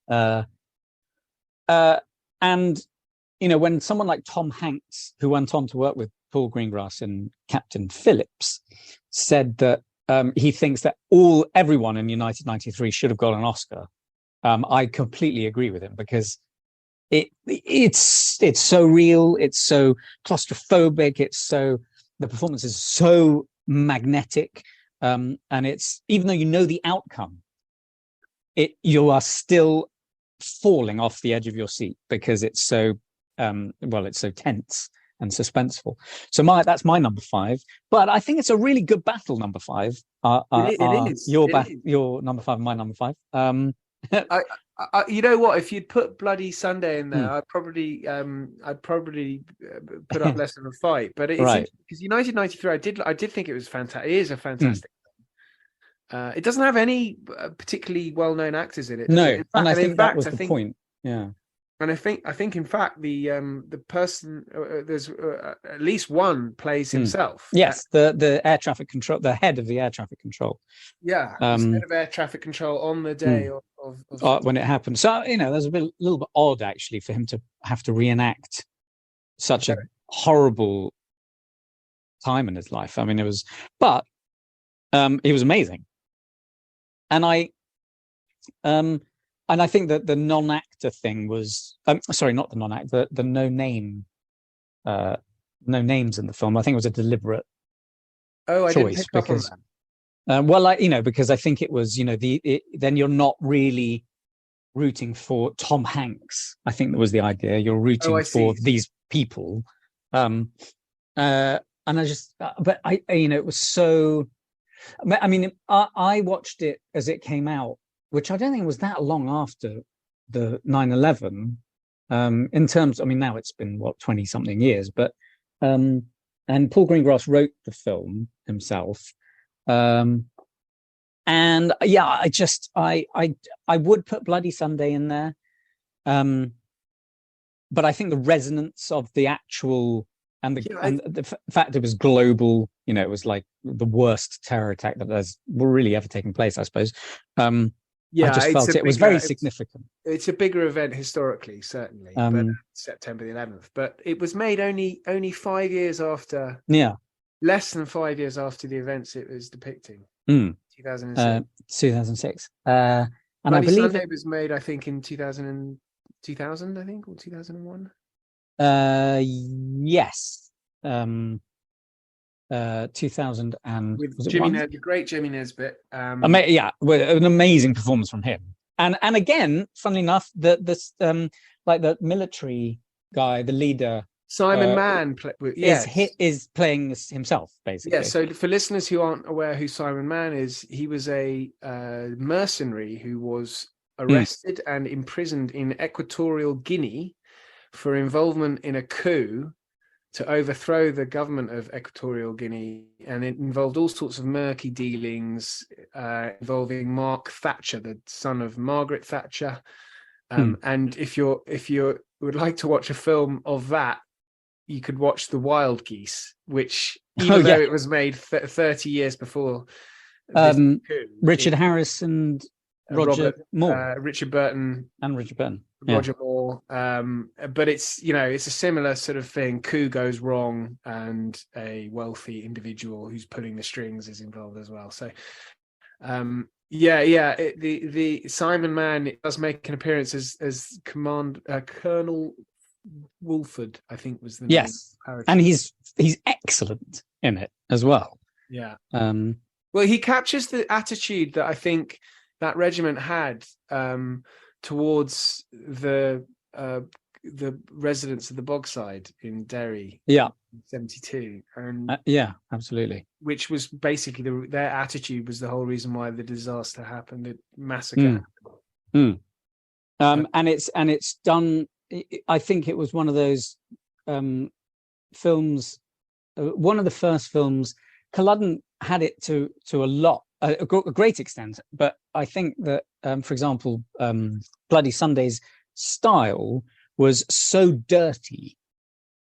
And when someone like Tom Hanks, who went on to work with Paul Greengrass in Captain Phillips, said that he thinks that everyone in United 93 should have got an Oscar, I completely agree with him, because it's so real, it's so claustrophobic, the performance is so magnetic, and it's, even though you know the outcome, you are still falling off the edge of your seat, because it's so it's so tense and suspenseful. So that's my number 5. But I think it's a really good battle, number 5. It is. Your number 5 and my number 5. You know what? If you'd put Bloody Sunday in there, I'd probably put up less of a fight. But it's right, because United 93, I did think it was fantastic. It is a fantastic. It doesn't have any particularly well-known actors in it. No, and I think that was the point. Yeah, and I think in fact the person there's at least one plays himself. Yes, the air traffic control, the head of the air traffic control. Yeah, head of air traffic control on the day of when it happened. So there's a little bit odd actually for him to have to reenact such a horrible time in his life. It was, but it was amazing. And I think that the non-actor thing was, sorry, not the non-actor, the no names in the film. I think it was a deliberate choice. Didn't pick because, up on that. Because I think it was, then you're not really rooting for Tom Hanks. I think that was the idea. You're rooting for these people. And I just, but it was so. I watched it as it came out, which I don't think was that long after the 9/11. In terms, now it's been 20 something years, but and and Paul Greengrass wrote the film himself. And yeah, I would put Bloody Sunday in there. But I think the resonance of the actual and the fact it was global, it was like the worst terror attack that has really ever taken place, I suppose. I just felt it was very significant. It's a bigger event historically, certainly, but September the 11th. But it was made only 5 years after. Yeah, less than 5 years after the events it was depicting. 2006. 2006. And Bloody I believe Sunday was made, I think, in 2000, I think, or 2001. Yes. 2000 and with the great Jimmy Nesbitt. An amazing performance from him. And again, funnily enough, like the military guy, the leader, Simon Mann, is playing this himself, basically. Yeah. So for listeners who aren't aware who Simon Mann is, he was a mercenary who was arrested and imprisoned in Equatorial Guinea for involvement in a coup to overthrow the government of Equatorial Guinea, and it involved all sorts of murky dealings involving Mark Thatcher, the son of Margaret Thatcher. And if you would like to watch a film of that, you could watch The Wild Geese, which even though it was made 30 years before Richard Harris and Roger Moore, Richard Burton, Roger Moore. But it's a similar sort of thing. Coup goes wrong, and a wealthy individual who's pulling the strings is involved as well. So, the Simon Mann does make an appearance as Colonel Wolford, I think was the name. Yes, and he's excellent in it as well. Yeah. Well, he captures the attitude that I think that regiment had towards the residents of the Bogside in Derry. Yeah, 72, and absolutely. Which was basically their attitude was the whole reason why the disaster happened, the massacre. And it's done. I think it was one of those films, one of the first films. Culloden had it to a great extent, but I think that, for example, Bloody Sunday's style was so dirty.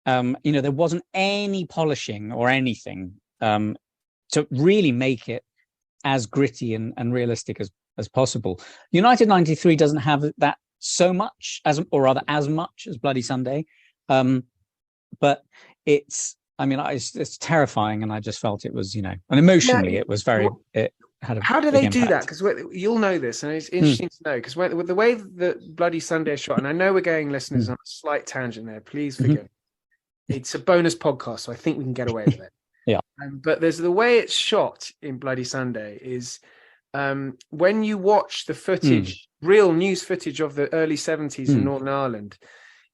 There wasn't any polishing or anything to really make it as gritty and realistic as possible. United 93 doesn't have that so much as much as Bloody Sunday, but it's terrifying, and I just felt it was, and emotionally it was very. It had a How do they impact. do that? Because you'll know this, and it's interesting to know, because with the way that Bloody Sunday is shot, and I know we're going, listeners, on a slight tangent there. Please forgive me. It's a bonus podcast, so I think we can get away with it. Yeah. But there's the way it's shot in Bloody Sunday is when you watch the footage, real news footage of the early 70s in Northern Ireland,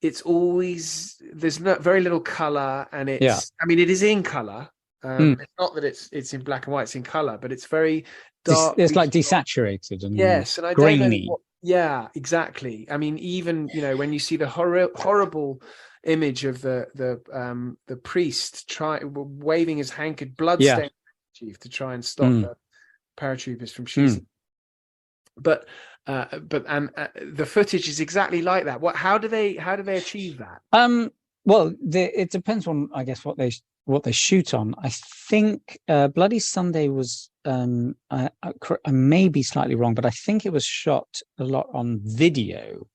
it's always, there's very little color, and it's, it is in color. It's not that it's in black and white, it's in color, but it's very dark. It's like desaturated and and I grainy. Yeah, exactly. Even when you see the horrible image of the priest waving his handkerchief, bloodstained handkerchief, to try and stop the paratroopers from shooting. But the footage is exactly like that. How do they achieve that? Well, it depends on, I guess, what they shoot on. I think Bloody Sunday was, I may be slightly wrong, but I think it was shot a lot on video.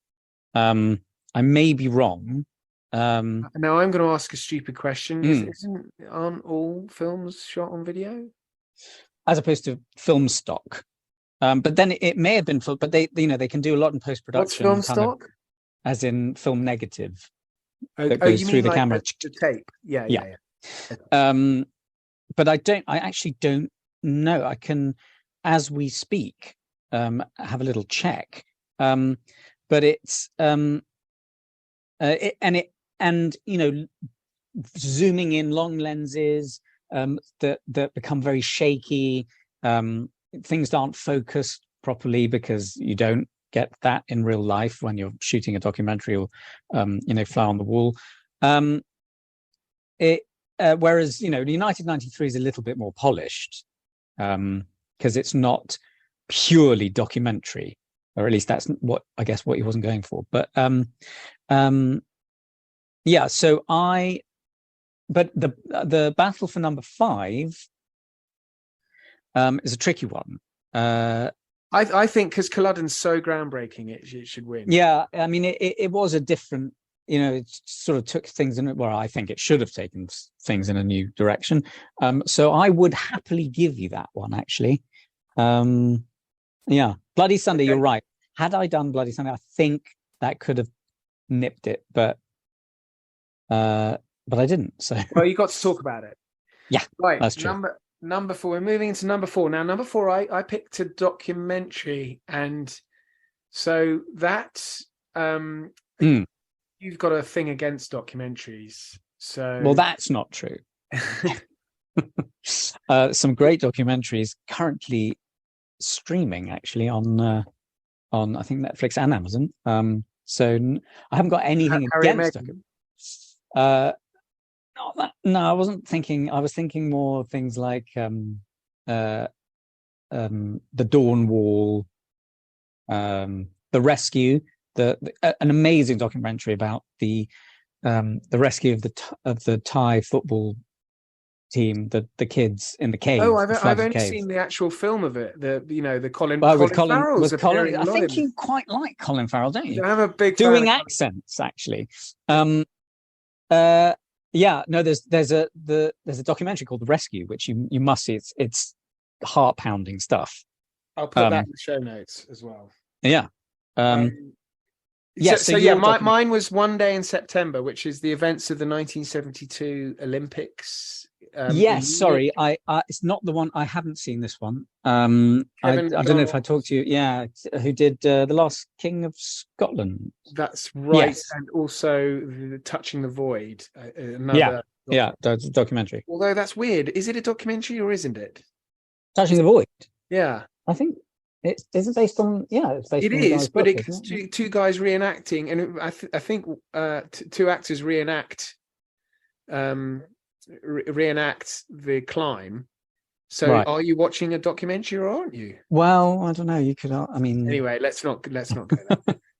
I may be wrong. Now I'm going to ask a stupid question. Aren't all films shot on video? As opposed to film stock. But then it may have been, but they can do a lot in post-production. What's film stock? As in film negative. That goes through the camera. The tape. Yeah. But I actually don't know. I can, as we speak, have a little check. But it's zooming in long lenses that become very shaky. Things aren't focused properly because you don't get that in real life when you're shooting a documentary or fly on the wall. whereas the United 93 is a little bit more polished, because it's not purely documentary, or at least that's what he wasn't going for. But yeah, so but the battle for number 5 is a tricky one. I think because Culloden's so groundbreaking, it should win. Yeah, I mean, it was a different, it sort of took things in, well, I think it should have taken things in a new direction. So I would happily give you that one, actually. Yeah, Bloody Sunday, okay. You're right. Had I done Bloody Sunday, I think that could have nipped it, but I didn't. So well, you got to talk about it. Yeah, right. That's true. Number 4. We're moving into number 4 now. Number 4, I picked a documentary, and so that's you've got a thing against documentaries. So well, that's not true. Some great documentaries currently streaming, actually, on I think Netflix and Amazon. So I haven't got anything against them. No, I wasn't thinking. I was thinking more things like the Dawn Wall, the Rescue, an amazing documentary about the rescue of the Thai football team, the kids in the cave. Oh, I've only seen the actual film of it. The Colin Farrell's appearing. I think you quite like Colin Farrell, don't you? I'm a big doing accents, actually. Yeah, no, there's a documentary called The Rescue, which you must see. It's heart pounding stuff. I'll put that in the show notes as well. Yeah. Mine was One Day in September, which is the events of the 1972 Olympics. Yes, sorry, it's not the one. I haven't seen this one. I don't know if I talked to you. Yeah, who did The Last King of Scotland? That's right, yes. And also Touching the Void. Documentary. Although that's weird. Is it a documentary or isn't it? Touching the Void. Yeah, I think it isn't based on. Yeah, it's based. It on is, but it's two guys reenacting, and I think two actors reenact. Reenact the climb. So right. Are you watching a documentary or aren't you? Well, I don't know. You could. I mean, anyway, let's not go there.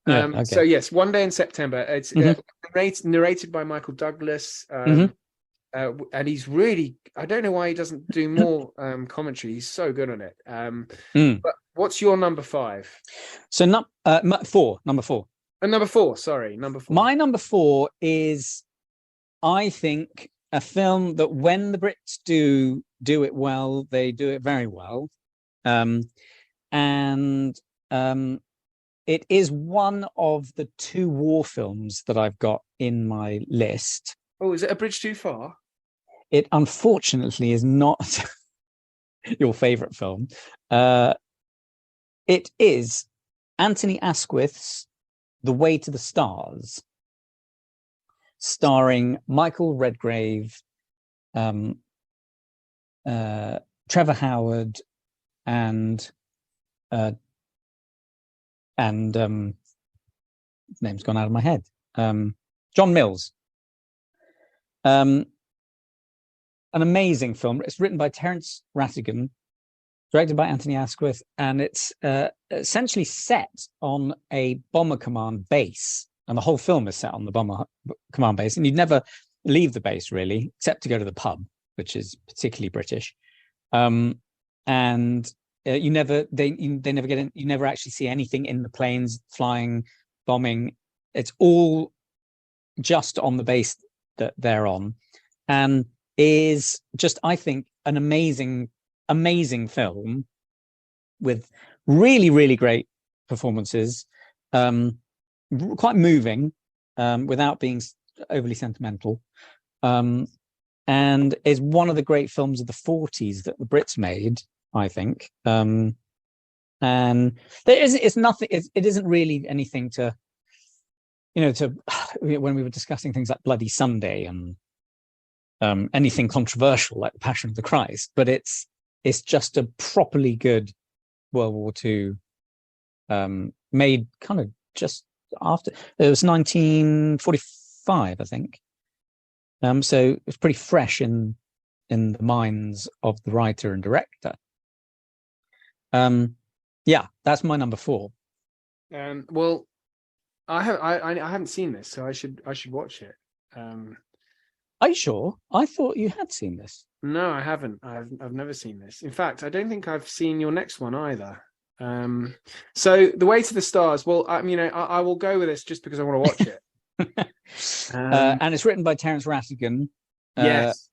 Okay. So yes, One Day in September. It's narrated by Michael Douglas, and he's really. I don't know why he doesn't do more commentary. He's so good on it. But what's your number 5? So Number 4. Number 4. Sorry, number 4. My number 4 is, I think, a film that when the Brits do it well, they do it very well. And it is one of the 2 war films that I've got in my list. Oh, is it A Bridge Too Far? It unfortunately is not your favourite film. It is Anthony Asquith's The Way to the Stars, starring Michael Redgrave, Trevor Howard, and name's gone out of my head. John Mills. An amazing film. It's written by Terence Rattigan, directed by Anthony Asquith, and it's essentially set on a bomber command base. And the whole film is set on the bomber command base, and you'd never leave the base really, except to go to the pub, which is particularly British. And you never get in. You never actually see anything in the planes flying, bombing. It's all just on the base that they're on, and is just, I think, an amazing film with really, really great performances. Quite moving, without being overly sentimental, and is one of the great films of the 40s that the Brits made, I think. And it isn't really anything to, when we were discussing things like Bloody Sunday and anything controversial like The Passion of the Christ, but it's just a properly good World War II, made kind of just after. It was 1945, I think. So it's pretty fresh in the minds of the writer and director. Yeah, that's my number 4. Well, I haven't seen this, so I should watch it. Are you sure? I thought you had seen this. No, I haven't. I've never seen this. In fact, I don't think I've seen your next one either. So The Way to the Stars. Well, I will go with this just because I want to watch it. And it's written by Terence Rattigan. Yes.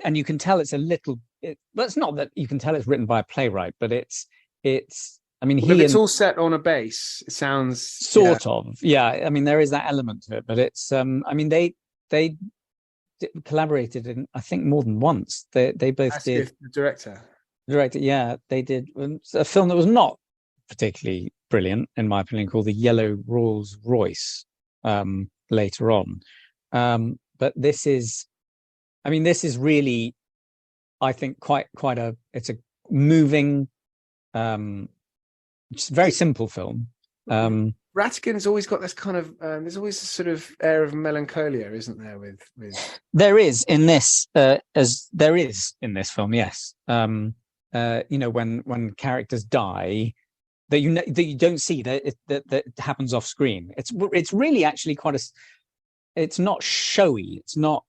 And you can tell it's a little. Well, it's not that you can tell it's written by a playwright, but it's. I mean, it's all set on a base. It sounds sort of. Yeah, I mean, there is that element to it, but it's. I mean, they collaborated in, I think, more than once. They both did. The director. Yeah, they did a film that was not particularly brilliant, in my opinion, called The Yellow Rolls Royce. Later on, but this is really, I think, quite it's a moving, just very simple film. Rattigan's always got this kind of there's always a sort of air of melancholia, isn't there? With there is in this as there is in this film, yes. When characters die, that you don't see that happens off screen. It's really actually quite it's not showy. It's not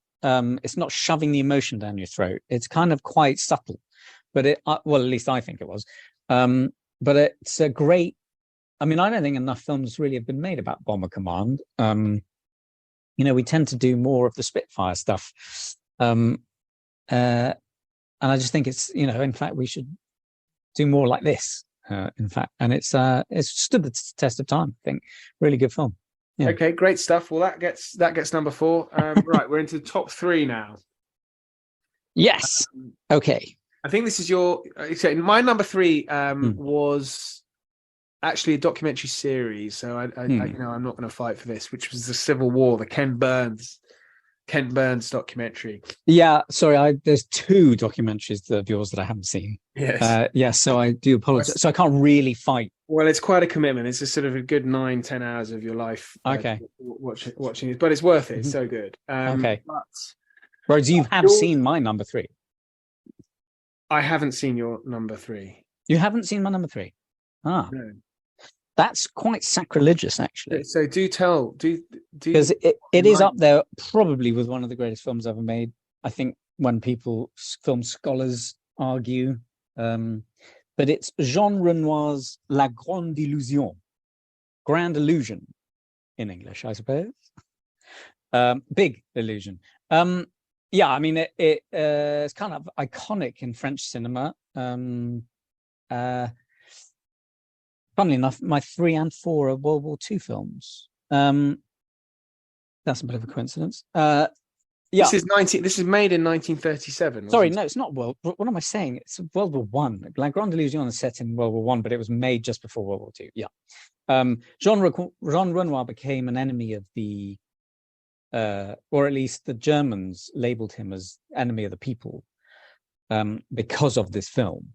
shoving the emotion down your throat. It's kind of quite subtle, but at least I think it was. But it's a great. I mean, I don't think enough films really have been made about Bomber Command. We tend to do more of the Spitfire stuff, and I just think it's in fact we should do more like this. In fact, and it's stood the test of time. I think really good film. Yeah. Okay, great stuff. Well, that gets number 4. Right, we're into the top 3 now. Yes. Okay. I think this is your. My number 3 was actually a documentary series. So I'm not going to fight for this, which was the Civil War, the Ken Burns documentary. Yeah, sorry. There's 2 documentaries of yours that I haven't seen. Yes. Yes. So I do apologize. So I can't really fight. Well, it's quite a commitment. It's a sort of a good 9-10 hours of your life. Okay. Watching it, but it's worth it. It's so good. Okay. Whereas you have seen my number 3. I haven't seen your number 3. You haven't seen my number 3? No. That's quite sacrilegious, actually. So do tell, because it is up there probably with one of the greatest films ever made. I think when film scholars argue, but it's Jean Renoir's La Grande Illusion, Grand Illusion in English, I suppose. Big Illusion. Yeah, I mean it's kind of iconic in French cinema. Funnily enough, my 3 and 4 are World War II films. That's a bit of a coincidence. Yeah. This is made in 1937. Sorry, no, it's not What am I saying? It's World War One. La Grande Illusion is set in World War One, but it was made just before World War II. Yeah. Jean Renoir became an enemy of the, or at least the Germans labeled him as enemy of the people, because of this film,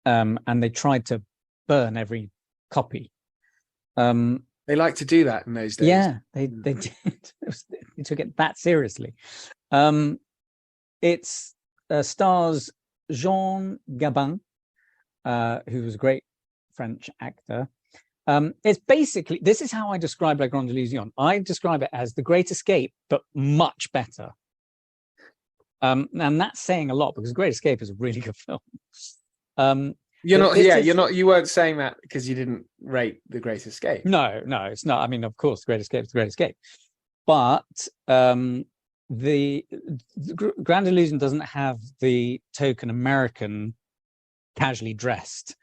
and they tried to burn every copy. They like to do that in those days. Yeah, they did. They took it that seriously. It stars Jean Gabin, who was a great French actor. It's basically, this is how I describe La Grande Illusion. I describe it as The Great Escape, but much better. And that's saying a lot, because Great Escape is a really good film. You weren't saying that because you didn't rate The Great Escape. No, it's not. I mean, of course, The Great Escape is The Great Escape. But the Grand Illusion doesn't have the token American casually dressed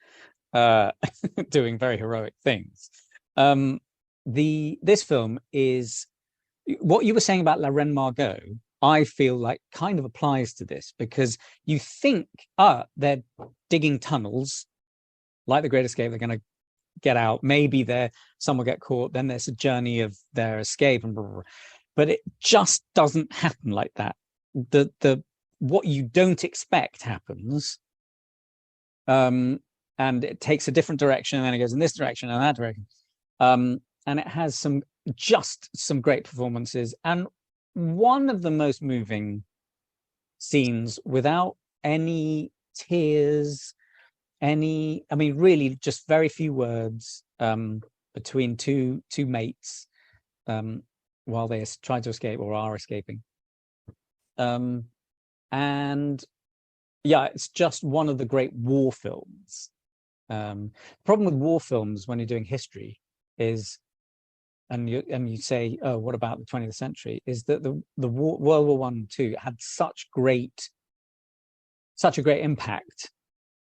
doing very heroic things. This film is what you were saying about La Reine Margot. I feel like kind of applies to this, because you think, they're digging tunnels like The Great Escape, they're going to get out, maybe some will get caught, then there's a journey of their escape, and blah, blah, blah. But it just doesn't happen like that. The what you don't expect happens, and it takes a different direction, and then it goes in this direction and that direction, and it has some great performances, and one of the most moving scenes without any tears, I mean, really just very few words between two mates while they try to escape or are escaping. And yeah, it's just one of the great war films. The problem with war films when you're doing history is, and you say, oh, what about the 20th century? Is that the war, World War I and II had such a great impact,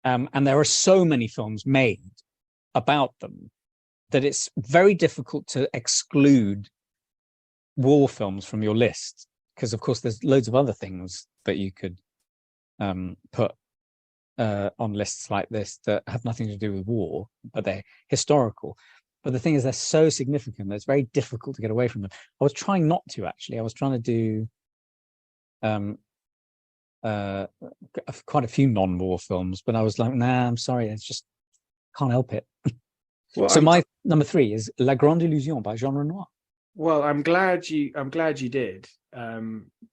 and there are so many films made about them that it's very difficult to exclude war films from your list, because of course there's loads of other things that you could put on lists like this that have nothing to do with war, but they're historical. But the thing is, they're so significant that it's very difficult to get away from them. I was trying not to, actually. I was trying to do quite a few non-war films, but I was like, nah, I'm sorry, I just can't help it. Well, so my number 3 is La Grande Illusion by Jean Renoir. Well, I'm glad you did,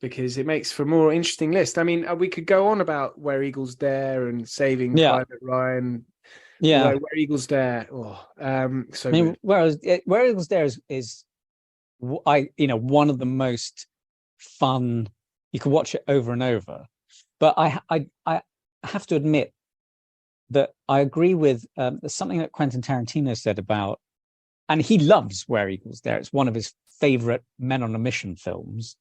because it makes for a more interesting list. I mean, we could go on about Where Eagles Dare and Saving Private Ryan. Yeah, Where Eagles Dare. Oh, so I mean, Where Eagles Dare is one of the most fun. You can watch it over and over. But I have to admit that I agree with there's something that Quentin Tarantino said about, and he loves Where Eagles Dare. It's one of his favorite men on a mission films.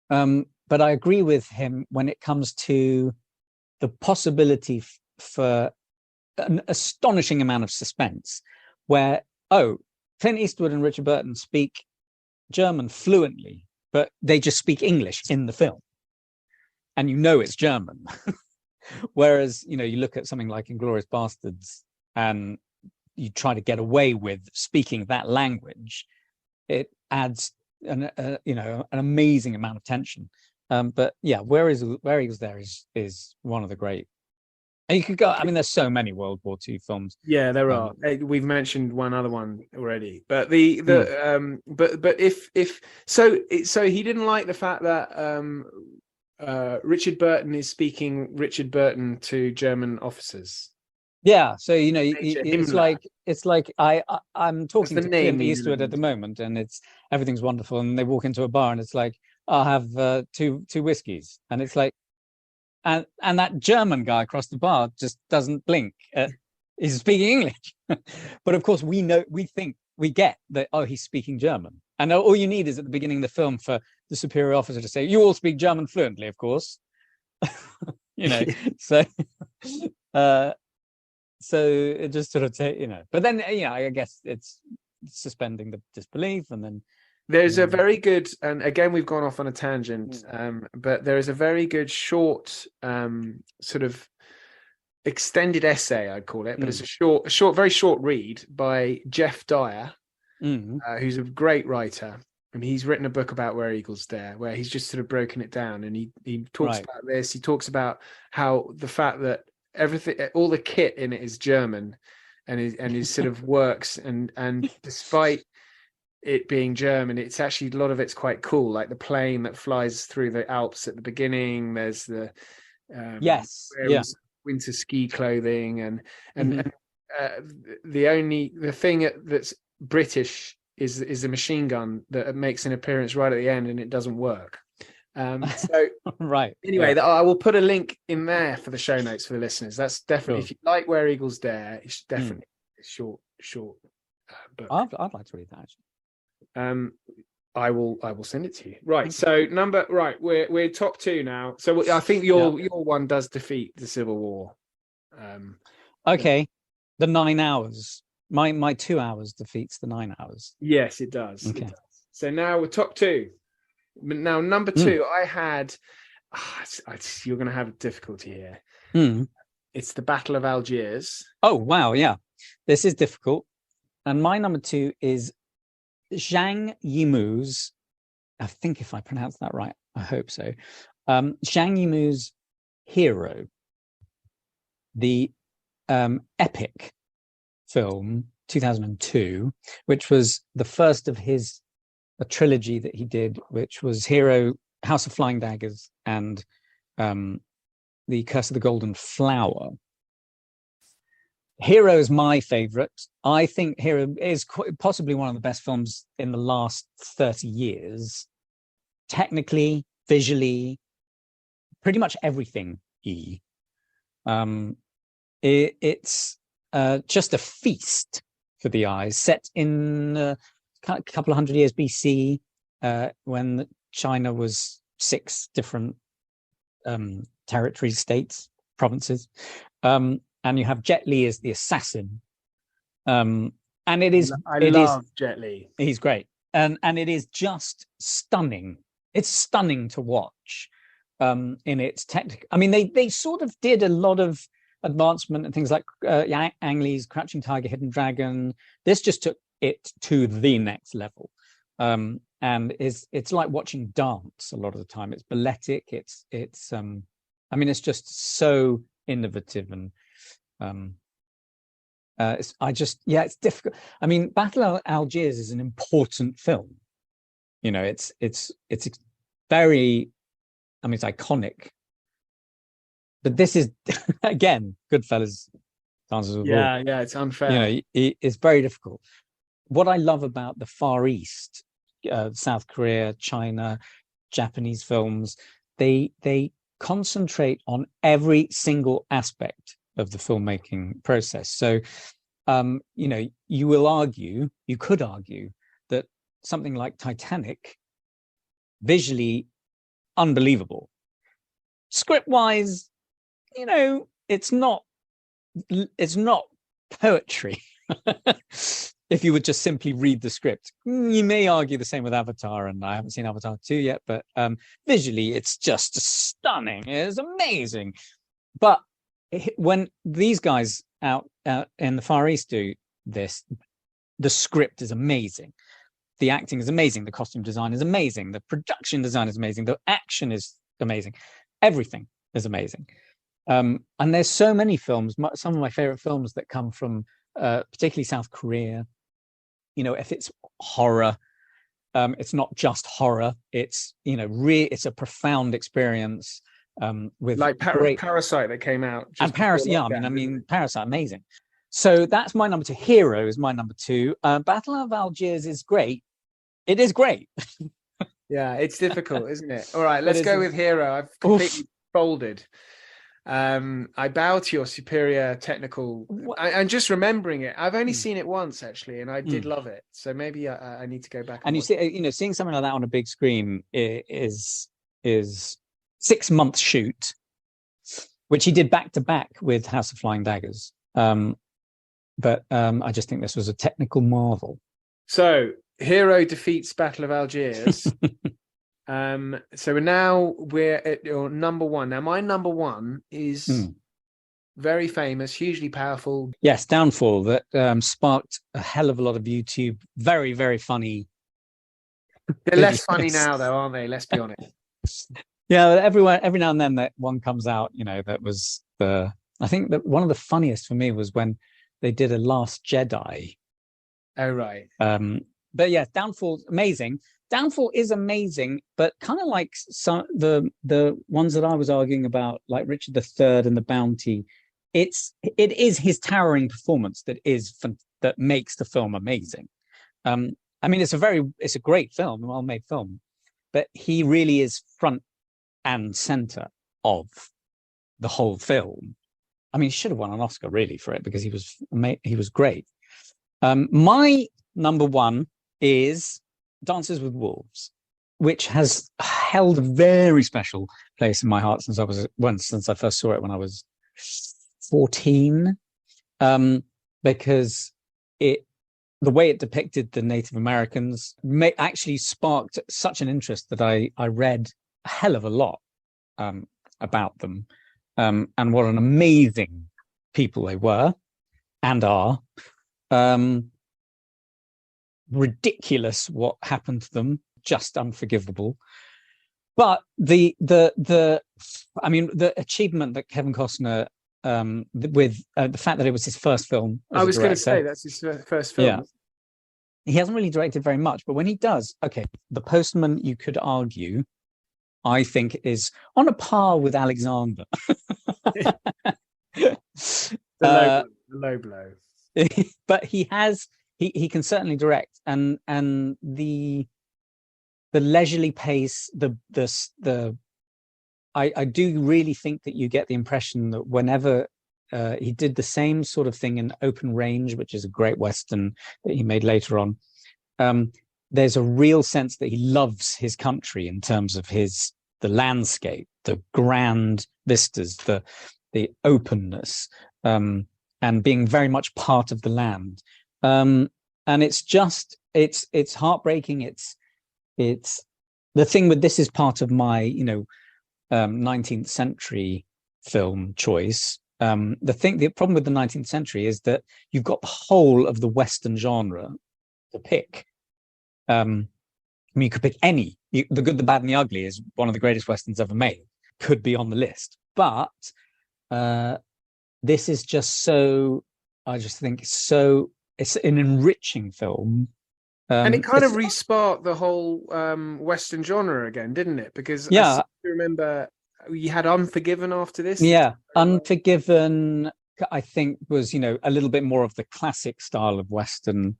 But I agree with him when it comes to the possibility for an astonishing amount of suspense, where, Clint Eastwood and Richard Burton speak German fluently, but they just speak English in the film. And it's German. Whereas, you look at something like Inglourious Bastards and you try to get away with speaking that language, it adds an amazing amount of tension. But yeah, Where Eagles Dare is one of the great. And you could go. I mean, there's so many World War II films. Yeah, there are. We've mentioned one other one already, but but if so he didn't like the fact that Richard Burton is speaking Richard Burton to German officers. Yeah, so it's like I'm talking to Clint Eastwood at the moment, and everything's wonderful, and they walk into a bar, and it's like, I'll have two whiskeys, and it's like, and that German guy across the bar just doesn't blink. He's speaking English, but of course we get that, he's speaking German, and all you need is at the beginning of the film for the superior officer to say, "You all speak German fluently, of course." So. So it just sort of but then I guess it's suspending the disbelief, and then there's a very good, and again we've gone off on a tangent, but there is a very good short sort of extended essay, I'd call it, but it's a very short read by Jeff Dyer, who's a great writer, and he's written a book about Where Eagles Dare, where he's just sort of broken it down, and he talks about this. He talks about how the fact that everything, all the kit in it is German, and his sort of works, and despite it being German, it's actually, a lot of it's quite cool, like the plane that flies through the Alps at the beginning. There's the winter ski clothing, and the thing that's British is the machine gun that makes an appearance right at the end, and it doesn't work. So right. Anyway, I will put a link in there for the show notes for the listeners. That's definitely, if you like Where Eagles Dare, it's definitely a short book. I'd like to read that, actually. I will send it to you. Right. So we're top 2 now. So I think your one does defeat the Civil War. Okay. The 9 hours. My 2 hours defeats the 9 hours. Yes, it does. Okay. It does. So now we're top 2. Now, number 2, I had. You're going to have difficulty here. It's the Battle of Algiers. Oh wow, yeah, this is difficult. And my number 2 is Zhang Yimou's. I think if I pronounce that right, I hope so. Zhang Yimou's Hero, the epic film 2002, which was the first of his a trilogy that he did, which was Hero, House of Flying Daggers, and The Curse of the Golden Flower. Hero is my favorite. I think Hero is possibly one of the best films in the last 30 years. Technically, visually, pretty much everything. It's just a feast for the eyes, set in a couple of hundred years BC, when China was 6 different territories, states, provinces. And you have Jet Li as the assassin. And it is... I love Jet Li. He's great. And it is just stunning. It's stunning to watch in its technical... I mean, they sort of did a lot of advancement and things like Ang Lee's Crouching Tiger, Hidden Dragon. This just took it to the next level. And it's like watching dance a lot of the time. It's balletic. It's just so innovative, and it's difficult. I mean, Battle of Algiers is an important film. You know, it's very, it's iconic. But this is again, Goodfellas, Dances with Wolves. Yeah, it's unfair. You know, it's very difficult. What I love about the Far East, South Korea, China, Japanese films, they concentrate on every single aspect of the filmmaking process. So, you could argue that something like Titanic, visually unbelievable, script-wise, it's not poetry. If you would just simply read the script. You may argue the same with Avatar, and I haven't seen Avatar 2 yet, but visually it's just stunning. It's amazing. But when these guys out in the Far East do this, the script is amazing. The acting is amazing. The costume design is amazing. The production design is amazing. The action is amazing. Everything is amazing. And there's so many films, some of my favorite films that come from particularly South Korea. If it's horror, it's not just horror. It's it's a profound experience. With like Parasite that came out, and Parasite. Yeah, Parasite, amazing. So that's my number 2. Hero is my number 2. Battle of Algiers is great. It is great. Yeah, it's difficult, isn't it? All right, let's go with Hero. I've completely folded. I bow to your superior technical. And just remembering it, I've only seen it once actually, and I did love it. So maybe I need to go back. And seeing something like that on a big screen is 6 months shoot, which he did back to back with House of Flying Daggers. But I just think this was a technical marvel. So Hero defeats Battle of Algiers. So we're at your number 1. Now my number 1 is very famous, hugely powerful. Yes, Downfall, that sparked a hell of a lot of YouTube. Very, very funny. They're less funny now though, aren't they? Let's be honest. Yeah, every now and then that one comes out, that was I think that one of the funniest for me was when they did a Last Jedi. Oh, right. But yeah, Downfall's amazing. Downfall is amazing, but kind of like some the ones that I was arguing about, like Richard III and The Bounty. It is his towering performance that makes the film amazing. It's a great film, a well-made film, but he really is front and center of the whole film. He should have won an Oscar really for it, because he was great. My number 1 is Dances with Wolves, which has held a very special place in my heart since I first saw it when I was 14, because the way it depicted the Native Americans actually sparked such an interest that I read a hell of a lot about them, and what an amazing people they were and are. Ridiculous what happened to them, just unforgivable. But the achievement that Kevin Costner, with the fact that it was his first film. I was going to say that's his first film. he hasn't really directed very much, but when he does, okay, The Postman, you could argue, I think, is on a par with Alexander. The low blow. But he can certainly direct, and the leisurely pace, I do really think that you get the impression that whenever he did the same sort of thing in Open Range, which is a great Western that he made later on, there's a real sense that he loves his country in terms of the landscape, the grand vistas, the openness, and being very much part of the land. And it's heartbreaking. It's the thing with this is part of my 19th century film choice. The problem with the 19th century is that you've got the whole of the Western genre to pick. I mean, you could pick any. The Good, the Bad, and the Ugly is one of the greatest Westerns ever made. Could be on the list. But this is just so, I just think it's an enriching film. And it kind of re-sparked the whole Western genre again, didn't it? Because I remember you had Unforgiven after this. Yeah, Unforgiven, I think, was, a little bit more of the classic style of Western,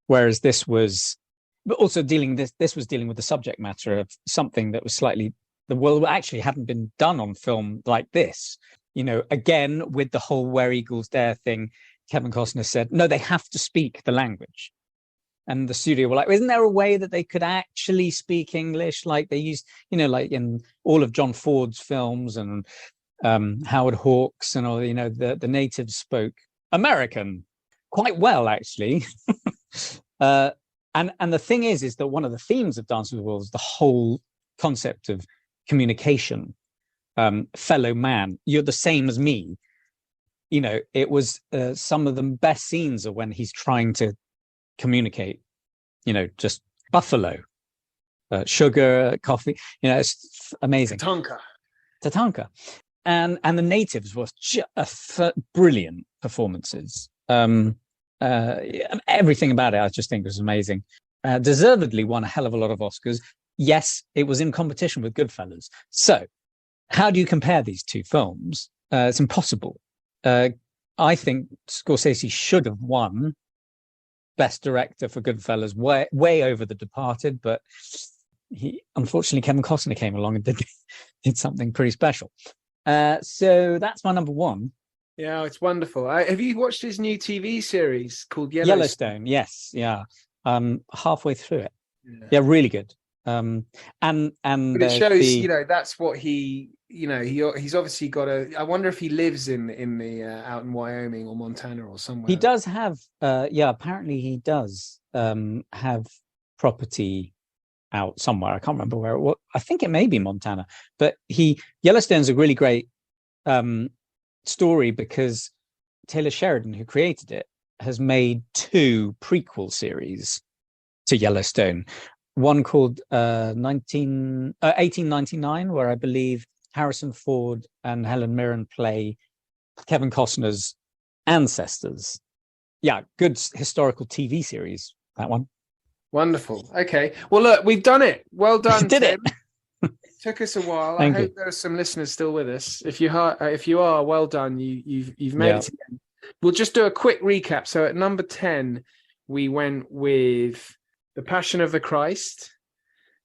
whereas this was, but also this was dealing with the subject matter of something that was slightly, the world actually hadn't been done on film like this. Again, with the whole Where Eagles Dare thing, Kevin Costner said, no, they have to speak the language. And the studio were like, isn't there a way that they could actually speak English like they used, like in all of John Ford's films and Howard Hawks and all, the natives spoke American quite well, actually. And the thing is that one of the themes of Dance with Wolves is the whole concept of communication, fellow man, you're the same as me. It was some of the best scenes are when he's trying to communicate, just buffalo, sugar, coffee, it's amazing. Tatanka. And the natives were just brilliant performances. Everything about it, I just think was amazing. Deservedly won a hell of a lot of Oscars. Yes, it was in competition with Goodfellas. So how do you compare these two films? It's impossible. I think Scorsese should have won Best Director for Goodfellas, way over The Departed, but unfortunately Kevin Costner came along and did something pretty special. So that's my number one. Yeah, it's wonderful. Have you watched his new TV series called Yellowstone? Yes, yeah. Halfway through it. Yeah, really good. And but it shows, that's what he's obviously got I wonder if he lives in the out in Wyoming or Montana or somewhere. He does have apparently he does have property out somewhere. I can't remember where it was. I think it may be Montana. But Yellowstone's a really great story because Taylor Sheridan, who created it, has made 2 prequel series to Yellowstone. One called 1899, where I believe Harrison Ford and Helen Mirren play Kevin Costner's ancestors. Yeah, good historical TV series, that one. Wonderful. Okay. Well, look, we've done it. Well done, Did Tim. It took us a while. Thank I hope you. there are some listeners still with us. If you are, well done. You've made it to the end. We'll just do a quick recap. So at number 10, we went with The Passion of the Christ,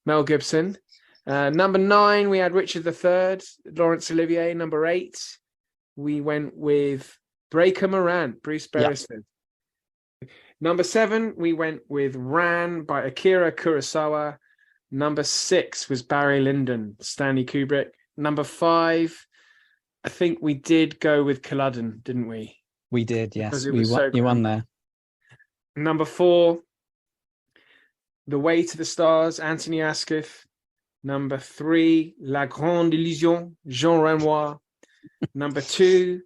Mel Gibson. Number 9, we had Richard III, Laurence Olivier. Number 8, we went with Breaker Morant, Bruce Beresford. Yeah. Number 7, we went with Ran by Akira Kurosawa. Number 6 was Barry Lyndon, Stanley Kubrick. Number 5, I think we did go with Culloden, didn't we? We did, yes. You won there. Number 4, The Way to the Stars, Anthony Asquith. Number 3, La Grande Illusion, Jean Renoir. Number 2,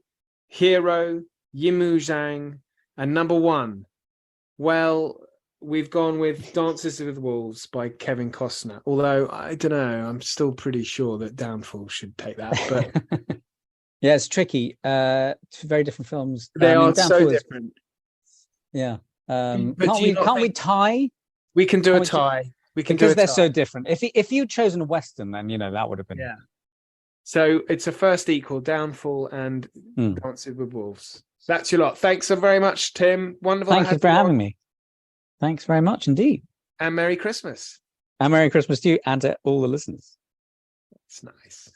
Hero, Yimou Zhang. And number 1, well, we've gone with Dances with Wolves by Kevin Costner. Although, I don't know, I'm still pretty sure that Downfall should take that. But yeah, it's tricky. 2 very different films. They are so different. Yeah. But do you not Can't we think tie? we can do Can't a we tie? We can do because a they're tie. so different. If you'd chosen a Western, then that would have been. Yeah. So it's a first equal, Downfall and Dances with Wolves. That's your lot. Thanks so very much, Tim. Wonderful. Thank you for having me. Thanks very much indeed. And Merry Christmas. And Merry Christmas to you and to all the listeners. That's nice.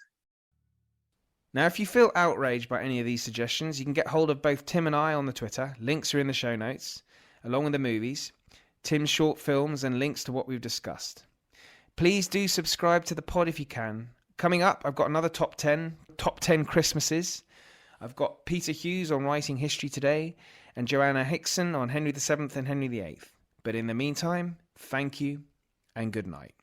Now, if you feel outraged by any of these suggestions, you can get hold of both Tim and I on the Twitter. Links are in the show notes, along with the movies, Tim's short films, and links to what we've discussed. Please do subscribe to the pod if you can. Coming up, I've got another top 10 Christmases. I've got Peter Hughes on Writing History Today and Joanna Hickson on Henry VII and Henry VIII. But in the meantime, thank you and good night.